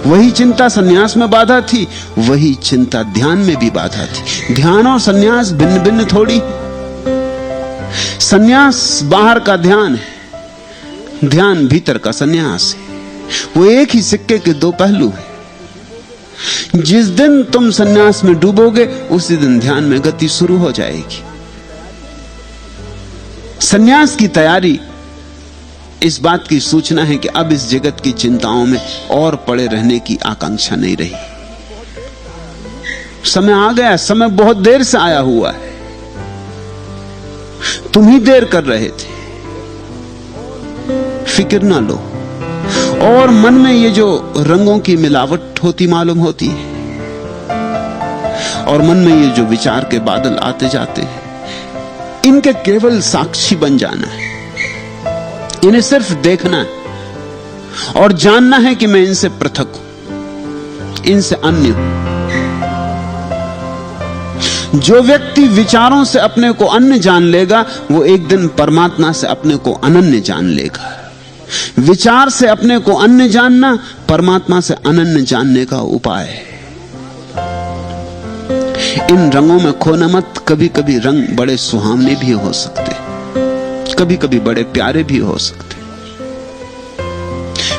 वही चिंता संन्यास में बाधा थी, वही चिंता ध्यान में भी बाधा थी। ध्यान और संन्यास भिन्न भिन्न थोड़ी। संन्यास बाहर का ध्यान है, ध्यान भीतर का संन्यास है। वो एक ही सिक्के के दो पहलू हैं। जिस दिन तुम संन्यास में डूबोगे उसी दिन ध्यान में गति शुरू हो जाएगी। संन्यास की तैयारी इस बात की सूचना है कि अब इस जगत की चिंताओं में और पड़े रहने की आकांक्षा नहीं रही। समय आ गया, समय बहुत देर से आया हुआ है। तुम ही देर कर रहे थे। फिक्र ना लो। और मन में ये जो रंगों की मिलावट होती मालूम होती है, और मन में ये जो विचार के बादल आते जाते हैं, इनके केवल साक्षी बन जाना है। इन्हें सिर्फ देखना है और जानना है कि मैं इनसे पृथक हूं, इनसे अन्य हूं। जो व्यक्ति विचारों से अपने को अन्य जान लेगा वो एक दिन परमात्मा से अपने को अनन्य जान लेगा। विचार से अपने को अन्य जानना परमात्मा से अनन्य जानने का उपाय है। इन रंगों में खोना मत। कभी कभी रंग बड़े सुहावने भी हो सकते, कभी कभी बड़े प्यारे भी हो सकते,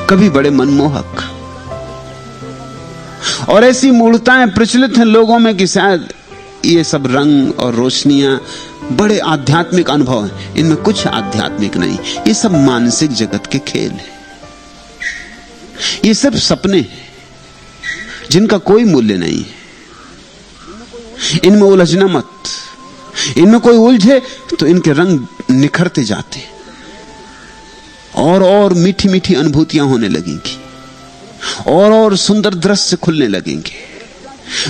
कभी बड़े मनमोहक। और ऐसी मूर्ताएं प्रचलित हैं लोगों में कि शायद ये सब रंग और रोशनियां बड़े आध्यात्मिक अनुभव हैं। इनमें कुछ आध्यात्मिक नहीं, ये सब मानसिक जगत के खेल हैं। ये सब सपने हैं जिनका कोई मूल्य नहीं है। इनमें उलझना मत। इनमें कोई उलझे तो इनके रंग निखरते जाते और मीठी मीठी अनुभूतियां होने लगेंगी और सुंदर दृश्य खुलने लगेंगे।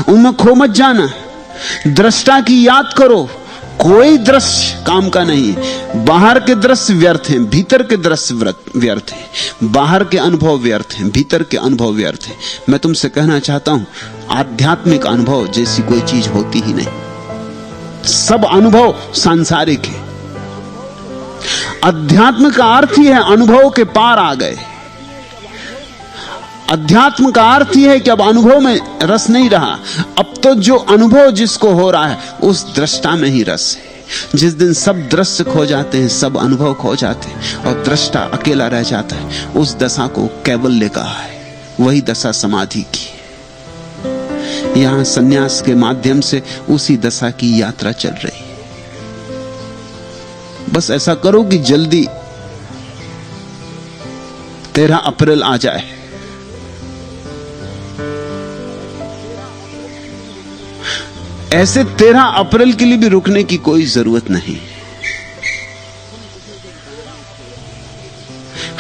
उनमें खो मत जाना। दृष्टा की याद करो। कोई दृश्य काम का नहीं है। बाहर के दृश्य व्यर्थ हैं, भीतर के दृश्य व्यर्थ हैं। बाहर के अनुभव व्यर्थ हैं, भीतर के अनुभव व्यर्थ हैं। मैं तुमसे कहना चाहता हूं, आध्यात्मिक अनुभव जैसी कोई चीज होती ही नहीं। सब अनुभव सांसारिक है। अध्यात्म का अर्थ ही है अनुभव के पार आ गए। अध्यात्म का अर्थ यह है कि अब अनुभव में रस नहीं रहा। अब तो जो अनुभव जिसको हो रहा है उस दृष्टा में ही रस है। जिस दिन सब दृश्य खो जाते हैं, सब अनुभव खो जाते हैं और दृष्टा अकेला रह जाता है, उस दशा को कैवल्य कहा है। वही दशा समाधि की है। यहां सन्यास के माध्यम से उसी दशा की यात्रा चल रही है। बस ऐसा करो कि जल्दी 13 अप्रैल आ जाए। ऐसे 13 अप्रैल के लिए भी रुकने की कोई जरूरत नहीं।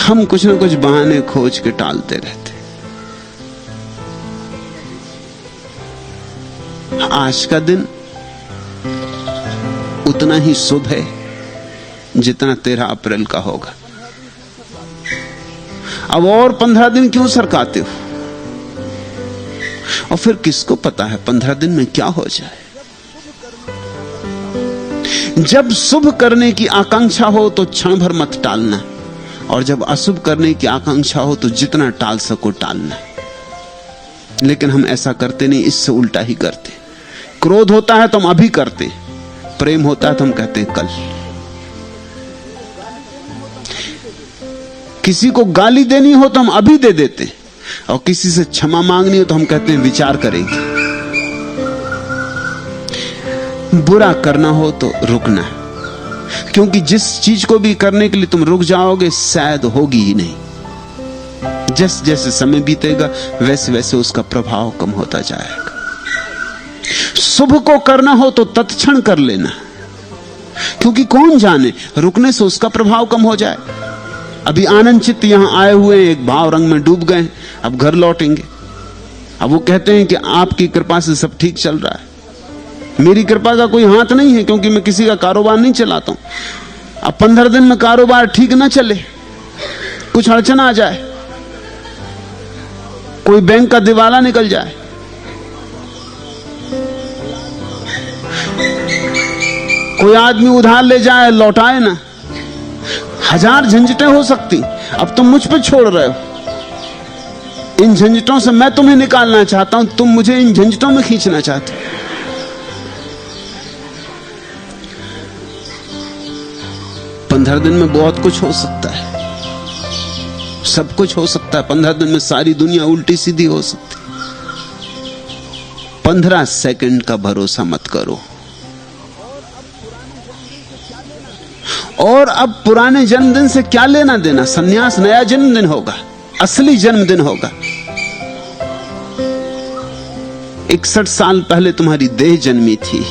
हम कुछ ना कुछ बहाने खोज के टालते रहते। आज का दिन उतना ही शुभ है जितना 13 अप्रैल का होगा। अब और 15 दिन क्यों सरकाते हो? और फिर किसको पता है 15 दिन में क्या हो जाए। जब शुभ करने की आकांक्षा हो तो क्षण भर मत टालना, और जब अशुभ करने की आकांक्षा हो तो जितना टाल सको टालना। लेकिन हम ऐसा करते नहीं, इससे उल्टा ही करते। क्रोध होता है तो हम अभी करते, प्रेम होता है तो हम कहते हैं कल। किसी को गाली देनी हो तो हम अभी दे देते, और किसी से क्षमा मांगनी हो तो हम कहते हैं विचार करेंगे। बुरा करना हो तो रुकना, क्योंकि जिस चीज को भी करने के लिए तुम रुक जाओगे शायद होगी ही नहीं। जैसे जैसे समय बीतेगा वैसे वैसे उसका प्रभाव कम होता जाएगा। शुभ को करना हो तो तत्क्षण कर लेना, क्योंकि कौन जाने रुकने से उसका प्रभाव कम हो जाए। अभी आनंद चित्त यहां आए हुए एक भाव रंग में डूब गए, अब घर लौटेंगे। अब वो कहते हैं कि आपकी कृपा से सब ठीक चल रहा है। मेरी कृपा का कोई हाथ नहीं है, क्योंकि मैं किसी का कारोबार नहीं चलाता हूं। अब 15 दिन में कारोबार ठीक ना चले, कुछ अड़चन आ जाए, कोई बैंक का दिवाला निकल जाए, कोई आदमी उधार ले जाए लौटाए ना, 1000 झंझटें हो सकती। अब तुम मुझ पर छोड़ रहे हो। इन झंझटों से मैं तुम्हें निकालना चाहता हूं, तुम मुझे इन झंझटों में खींचना चाहते हो। 15 दिन में बहुत कुछ हो सकता है, सब कुछ हो सकता है। 15 दिन में सारी दुनिया उल्टी सीधी हो सकती। 15 सेकंड का भरोसा मत करो। और अब पुराने जन्मदिन से क्या लेना देना? सन्यास नया जन्मदिन होगा, असली जन्मदिन होगा। 61 साल पहले तुम्हारी देह जन्मी थी।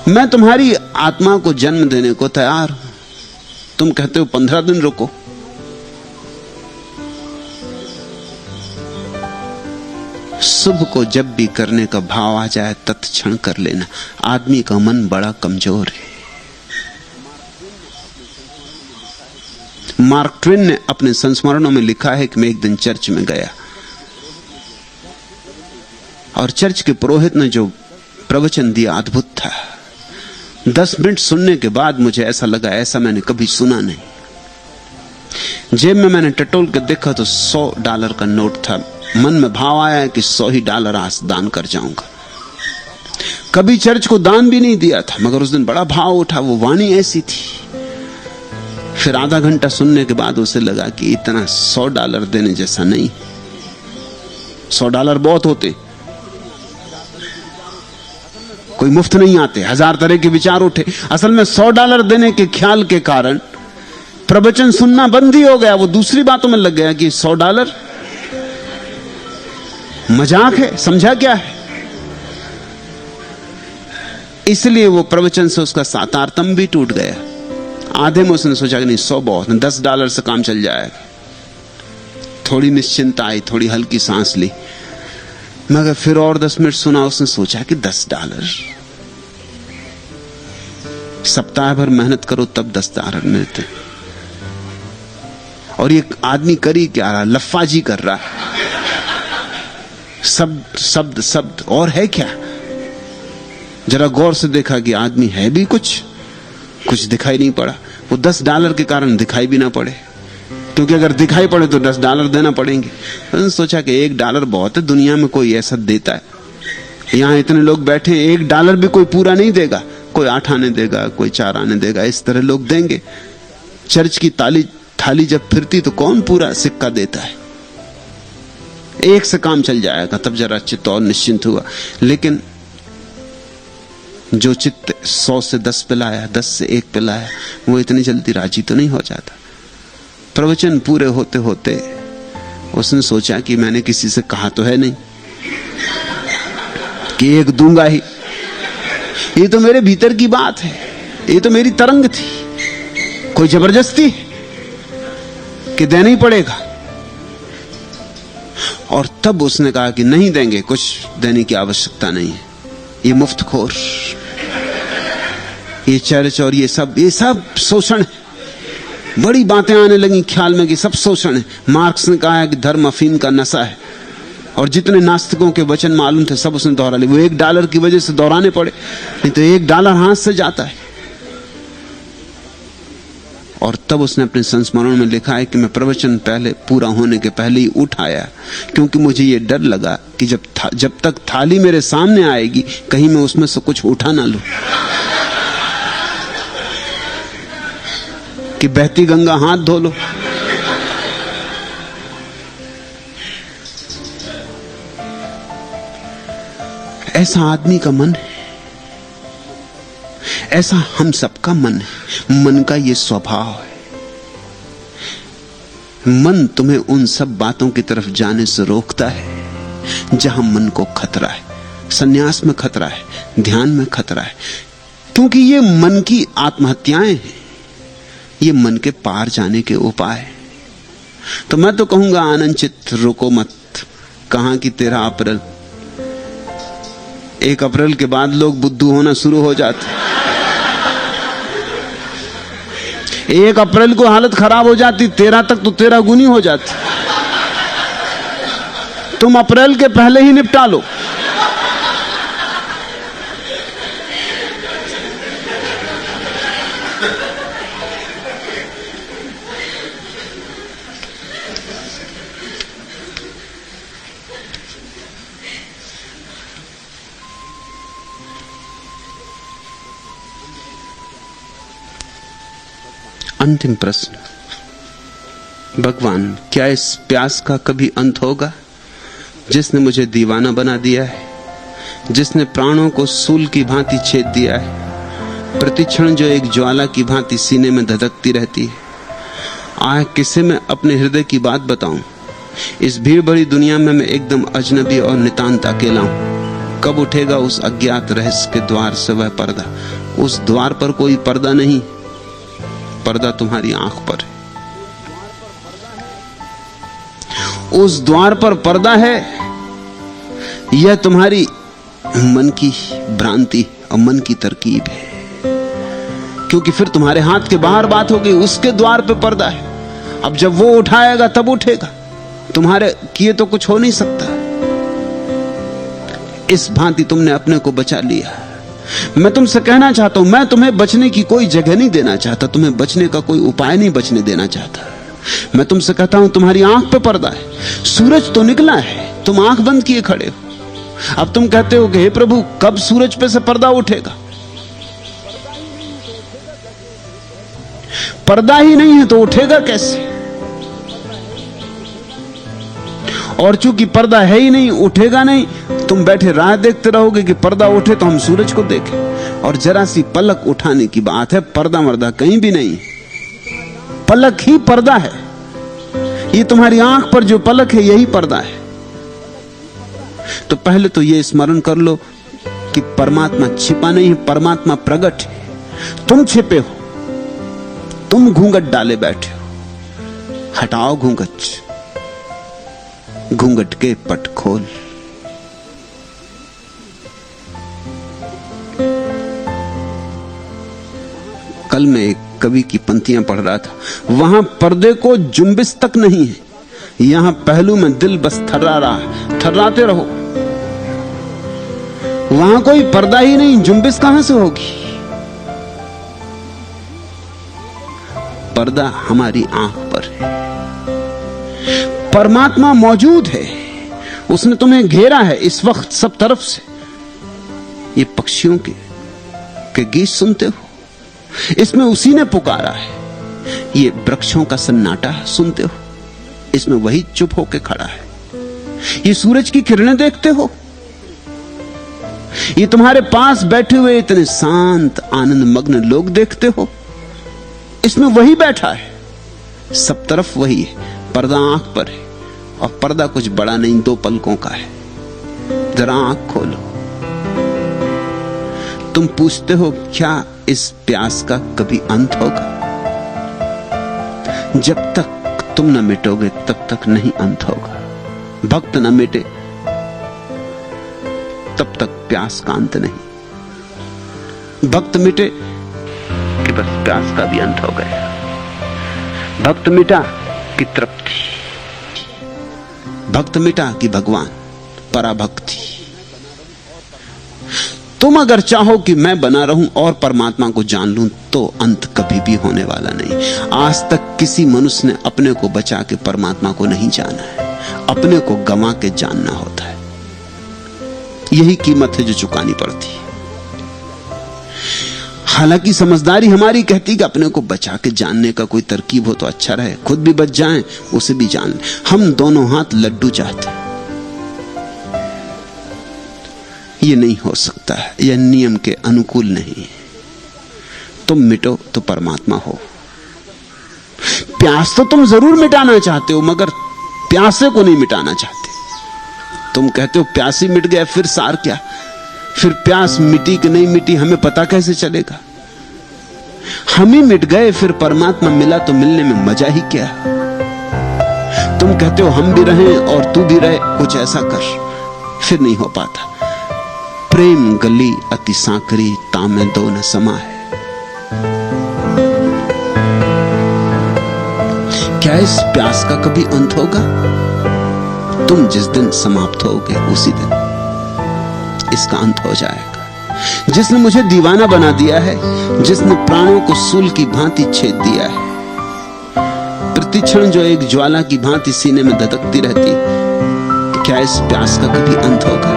मैं तुम्हारी आत्मा को जन्म देने को तैयार हूं। तुम कहते हो 15 दिन रुको। शुभ को जब भी करने का भाव आ जाए तत्क्षण कर लेना। आदमी का मन बड़ा कमजोर है। मार्क ट्वेन ने अपने संस्मरणों में लिखा है कि मैं एक दिन चर्च में गया और चर्च के पुरोहित ने जो प्रवचन दिया अद्भुत था। 10 मिनट सुनने के बाद मुझे ऐसा लगा ऐसा मैंने कभी सुना नहीं। जेब में मैंने टटोल कर देखा तो $100 का नोट था। मन में भाव आया कि $100 आज दान कर जाऊंगा। कभी चर्च को दान भी नहीं दिया था, मगर उस दिन बड़ा भाव उठा। वो वाणी ऐसी थी। फिर आधा घंटा सुनने के बाद उसे लगा कि इतना $100 देने जैसा नहीं। $100 बहुत होते, कोई मुफ्त नहीं आते। 1000 तरह के विचार उठे। असल में $100 देने के ख्याल के कारण प्रवचन सुनना बंद ही हो गया। वो दूसरी बातों में लग गया कि $100 मजाक है, समझा क्या है। इसलिए वो प्रवचन से उसका तारतम्य भी टूट गया। आधे में उसने सोचा कि नहीं 100 बहुत, $10 से काम चल जाएगा। थोड़ी निश्चिंता आई, थोड़ी हल्की सांस ली। मगर फिर और 10 मिनट सुना। उसने सोचा कि $10, सप्ताह भर मेहनत करो तब $10 मिलते। और ये आदमी करी क्या रहा? लफ्फाजी कर रहा है। शब्द और है क्या? जरा गौर से देखा कि आदमी है भी कुछ दिखाई नहीं पड़ा। वो $10 के कारण दिखाई भी ना पड़े। क्योंकि अगर दिखाई पड़े तो $10 देना पड़ेंगे। तो सोचा कि $1 बहुत है, दुनिया में कोई ऐसा देता है। यहां इतने लोग बैठे, $1 भी कोई पूरा नहीं देगा, कोई 8 आने देगा, कोई 4 आने देगा, इस तरह लोग देंगे। चर्च की थाली जब फिरती तो कौन पूरा सिक्का देता है? एक से काम चल जाएगा, तब जरा चित्त और निश्चिंत हुआ। लेकिन जो चित्त 100 से 10 पे लाया, 10 से 1 पे लाया, वो इतनी जल्दी राजी तो नहीं हो जाता। प्रवचन पूरे होते होते उसने सोचा कि मैंने किसी से कहा तो है नहीं कि 1 दूंगा ही। ये तो मेरे भीतर की बात है, ये तो मेरी तरंग थी, कोई जबरदस्ती कि देना ही पड़ेगा। और तब उसने कहा कि नहीं देंगे, कुछ देने की आवश्यकता नहीं है, ये मुफ्तखोर, ये चर्च और ये सब शोषण है। बड़ी बातें आने लगी ख्याल में कि सब शोषण है। मार्क्स ने कहा है कि धर्म अफीम का नशा है, और जितने नास्तिकों के वचन मालूम थे सब उसने दोहरा लिए। वो $1 की वजह से दोहराने पड़े, नहीं तो $1 हाथ से जाता है। और तब उसने अपने संस्मरण में लिखा है कि मैं प्रवचन पहले पूरा होने के पहले ही उठ आया, क्योंकि मुझे ये डर लगा कि जब तक थाली मेरे सामने आएगी कहीं मैं उसमें से कुछ उठा ना लूं, कि बहती गंगा हाथ धो लो। ऐसा आदमी का मन है, ऐसा हम सबका मन है। मन का ये स्वभाव है। मन तुम्हें उन सब बातों की तरफ जाने से रोकता है जहां मन को खतरा है। सन्यास में खतरा है, ध्यान में खतरा है, क्योंकि ये मन की आत्महत्याएं हैं, ये मन के पार जाने के उपाय। तो मैं तो कहूंगा आनंद चित्त, रुको मत। कहां की 13 अप्रैल, 1 अप्रैल के बाद लोग बुद्धू होना शुरू हो जाते। 1 अप्रैल को हालत खराब हो जाती, 13 तक तो 13 गुनी हो जाती। तुम अप्रैल के पहले ही निपटा लो। अंतिम प्रश्न, भगवान क्या इस प्यास का कभी अंत होगा जिसने मुझे दीवाना बना दिया है, जिसने प्राणों को सूल की भांति छेद दिया है, प्रतिक्षण जो एक ज्वाला की भांति सीने में धधकती रहती है। आह, किसे मैं अपने हृदय की बात बताऊं? इस भीड़ भरी दुनिया में मैं एकदम अजनबी और नितांत अकेला हूं। कब उठेगा उस अज्ञात रहस्य के द्वार से वह पर्दा? उस द्वार पर कोई पर्दा नहीं, पर्दा तुम्हारी आंख पर है। उस द्वार पर पर्दा है, यह तुम्हारी मन की भ्रांति और मन की तरकीब है, क्योंकि फिर तुम्हारे हाथ के बाहर बात हो गई। उसके द्वार पे पर्दा है, अब जब वो उठाएगा तब उठेगा, तुम्हारे किए तो कुछ हो नहीं सकता। इस भांति तुमने अपने को बचा लिया। मैं तुमसे कहना चाहता हूं, मैं तुम्हें बचने की कोई जगह नहीं देना चाहता, तुम्हें बचने का कोई उपाय नहीं बचने देना चाहता। मैं तुमसे कहता हूं तुम्हारी आंख पे पर्दा है। सूरज तो निकला है, तुम आंख बंद किए खड़े हो। अब तुम कहते हो कि हे प्रभु कब सूरज पे से पर्दा उठेगा? पर्दा ही नहीं है तो उठेगा कैसे? और चूंकि पर्दा है ही नहीं, उठेगा नहीं, तुम बैठे राह देखते रहोगे कि पर्दा उठे तो हम सूरज को देखें। और जरा सी पलक उठाने की बात है, पर्दा मर्दा कहीं भी नहीं, पलक ही पर्दा है। ये तुम्हारी आंख पर जो पलक है यही पर्दा है। तो पहले तो ये स्मरण कर लो कि परमात्मा छिपा नहीं है, परमात्मा प्रकट है। तुम छिपे हो, तुम घूंघट डाले बैठे हो। हटाओ घूंघट, घूंघट के पट खोल। कल मैं एक कवि की पंक्तियां पढ़ रहा था, वहां पर्दे को जुम्बिस तक नहीं है, यहां पहलू में दिल बस थर्रा रहा, थर्राते रहो। वहां कोई पर्दा ही नहीं, जुम्बिस कहां से होगी? पर्दा हमारी आंख पर है। परमात्मा मौजूद है, उसने तुम्हें घेरा है इस वक्त सब तरफ से। ये पक्षियों के गीत सुनते हो, इसमें उसी ने पुकारा है। ये वृक्षों का सन्नाटा सुनते हो, इसमें वही चुप होके खड़ा है। ये सूरज की किरणें देखते हो, ये तुम्हारे पास बैठे हुए इतने शांत आनंद मग्न लोग देखते हो, इसमें वही बैठा है। सब तरफ वही है, पर्दा आंख पर है, और पर्दा कुछ बड़ा नहीं, 2 पलकों का है। जरा आंख खोलो। तुम पूछते हो क्या इस प्यास का कभी अंत होगा? जब तक तुम न मिटोगे तब तक नहीं अंत होगा। भक्त न मिटे तब तक प्यास का अंत नहीं। भक्त मिटे कि बस प्यास का भी अंत हो गया। भक्त मिटा कि तृप्ति, भक्त मिटा कि भगवान, पराभक्ति। तुम अगर चाहो कि मैं बना रहूं और परमात्मा को जान लूं तो अंत कभी भी होने वाला नहीं। आज तक किसी मनुष्य ने अपने को बचा के परमात्मा को नहीं जाना है, अपने को गंवा के जानना होता है। यही कीमत है जो चुकानी पड़ती है। हालांकि समझदारी हमारी कहती कि अपने को बचा के जानने का कोई तरकीब हो तो अच्छा रहे, खुद भी बच जाएं, उसे भी जान लें। हम दोनों हाथ लड्डू चाहते हैं, ये नहीं हो सकता है, यह नियम के अनुकूल नहीं है। तुम मिटो तो परमात्मा हो। प्यास तो तुम जरूर मिटाना चाहते हो, मगर प्यासे को नहीं मिटाना चाहते। तुम कहते हो प्यासी मिट गया, फिर सार क्या? फिर प्यास मिटी कि नहीं मिटी हमें पता कैसे चलेगा? हम ही मिट गए, फिर परमात्मा मिला तो मिलने में मजा ही क्या? तुम कहते हो हम भी रहें और तू भी रहे, कुछ ऐसा कर, फिर नहीं हो पाता। प्रेम गली अति सांकरी, तामे दो न समाए। क्या इस प्यास का कभी अंत होगा? तुम जिस दिन समाप्त होगे उसी दिन इसका अंत हो जाएगा। जिसने मुझे दीवाना बना दिया है, जिसने प्राणों को सूल की भांति छेद दिया है, प्रतिक्षण जो एक ज्वाला की भांति सीने में धधकती रहती, क्या इस प्यास का कभी अंत होगा?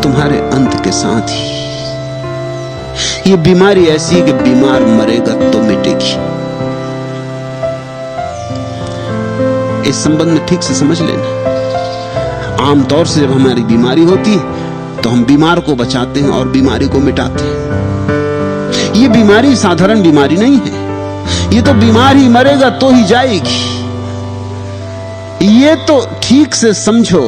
तुम्हारे अंत के साथ ही ये बीमारी ऐसी है कि बीमार मरेगा तो मिटेगी। इस संबंध में ठीक से समझ लेना। आमतौर से जब हमारी बीमारी होती है तो हम बीमार को बचाते हैं और बीमारी को मिटाते हैं। ये बीमारी साधारण बीमारी नहीं है, ये तो बीमार ही मरेगा तो ही जाएगी। ये तो ठीक से समझो,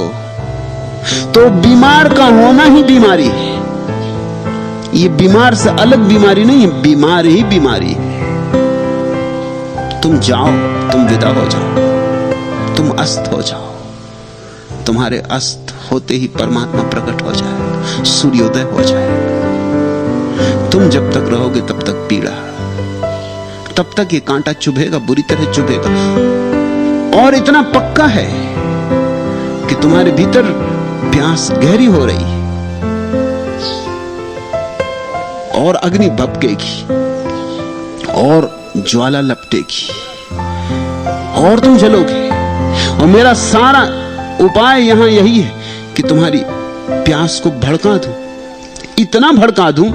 तो बीमार का होना ही बीमारी है। ये बीमार से अलग बीमारी नहीं है, बीमार ही बीमारी है। तुम जाओ, तुम विदा हो जाओ, तुम अस्त हो जाओ। तुम्हारे अस्त होते ही परमात्मा प्रकट हो जाएगा, सूर्योदय हो जाएगा। तुम जब तक रहोगे तब तक पीड़ा, तब तक ये कांटा चुभेगा, बुरी तरह चुभेगा। और इतना पक्का है कि तुम्हारे भीतर प्यास गहरी हो रही है और अग्नि भभकेगी और ज्वाला लपटेगी और तुम जलोगे। और मेरा सारा उपाय यहां यही है कि तुम्हारी प्यास को भड़का दूं, इतना भड़का दूं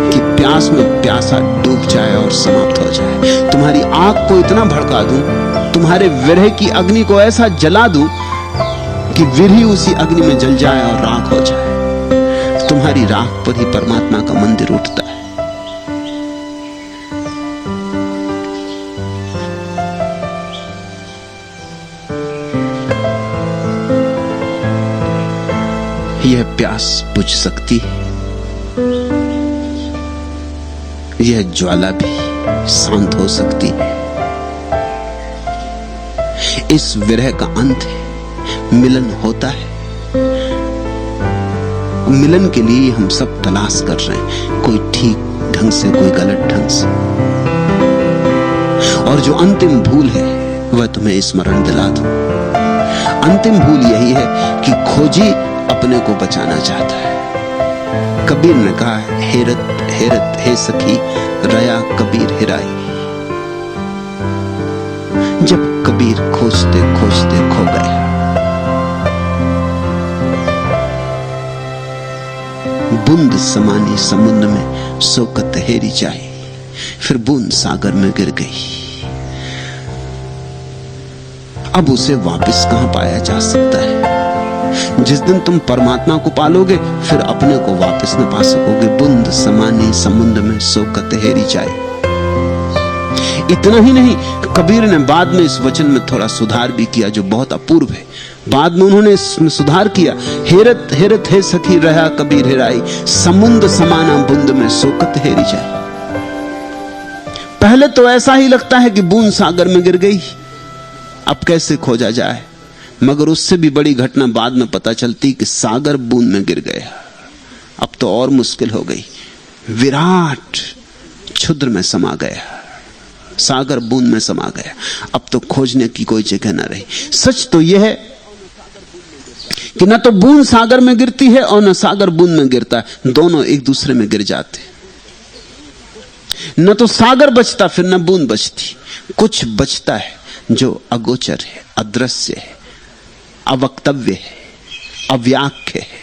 कि प्यास में प्यासा डूब जाए और समाप्त हो जाए। तुम्हारी आग को इतना भड़का दूं, तुम्हारे विरह की अग्नि को ऐसा जला दूं कि विरही उसी अग्नि में जल जाए और राख हो जाए। तुम्हारी राख पर ही परमात्मा का मंदिर उठता है। यह प्यास बुझ सकती है, यह ज्वाला भी शांत हो सकती है। इस विरह का अंत है, मिलन होता है। मिलन के लिए हम सब तलाश कर रहे हैं, कोई ठीक ढंग से, कोई गलत ढंग से। और जो अंतिम भूल है वह तुम्हें स्मरण दिला दूं। अंतिम भूल यही है कि खोजी अपने को बचाना चाहता है। कबीर ने कहा, हेरत हेरत हे सखी रया कबीर हिराई। जब कबीर खोजते खोजते खो गए, बूंद समानी समुद्र में सोकत हेरी जाए, फिर बूंद सागर में गिर गई। अब उसे वापस कहां पाया जा सकता है? जिस दिन तुम परमात्मा को पालोगे फिर अपने को वापस न पा सकोगे। बूंद समानी समुद्र में सोकत हेरी जाए। इतना ही नहीं, कबीर ने बाद में इस वचन में थोड़ा सुधार भी किया जो बहुत अपूर्व है। बाद में उन्होंने इसमें सुधार किया, हेरत हेरत हे सखी रहा कबीर हिराई, समुद्र समाना बूंद में सोकत हेरी जाए। पहले तो ऐसा ही लगता है कि बूंद सागर में गिर गई, अब कैसे खोजा जाए, मगर उससे भी बड़ी घटना बाद में पता चलती कि सागर बूंद में गिर गया। अब तो और मुश्किल हो गई, विराट क्षुद्र में समा गया, सागर बूंद में समा गया। अब तो खोजने की कोई जगह न रही। सच तो यह है कि न तो बूंद सागर में गिरती है और न सागर बूंद में गिरता है, दोनों एक दूसरे में गिर जाते। न तो सागर बचता फिर न बूंद बचती, कुछ बचता है जो अगोचर है, अदृश्य है, अवक्तव्य है, अव्याख्य है।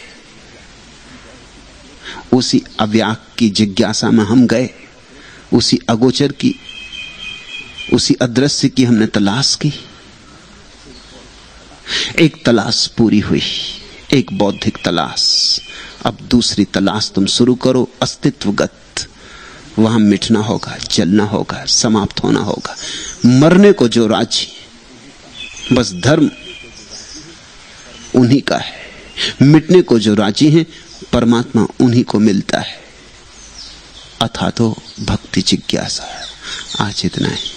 उसी अव्याख्य की जिज्ञासा में हम गए, उसी अगोचर की, उसी अदृश्य की हमने तलाश की। एक तलाश पूरी हुई, एक बौद्धिक तलाश। अब दूसरी तलाश तुम शुरू करो, अस्तित्वगत। वहां मिटना होगा, जलना होगा, समाप्त होना होगा। मरने को जो राजी, बस धर्म उन्हीं का है। मिटने को जो राजी हैं, परमात्मा उन्हीं को मिलता है। अथा तो भक्ति जिज्ञासा। आज इतना है।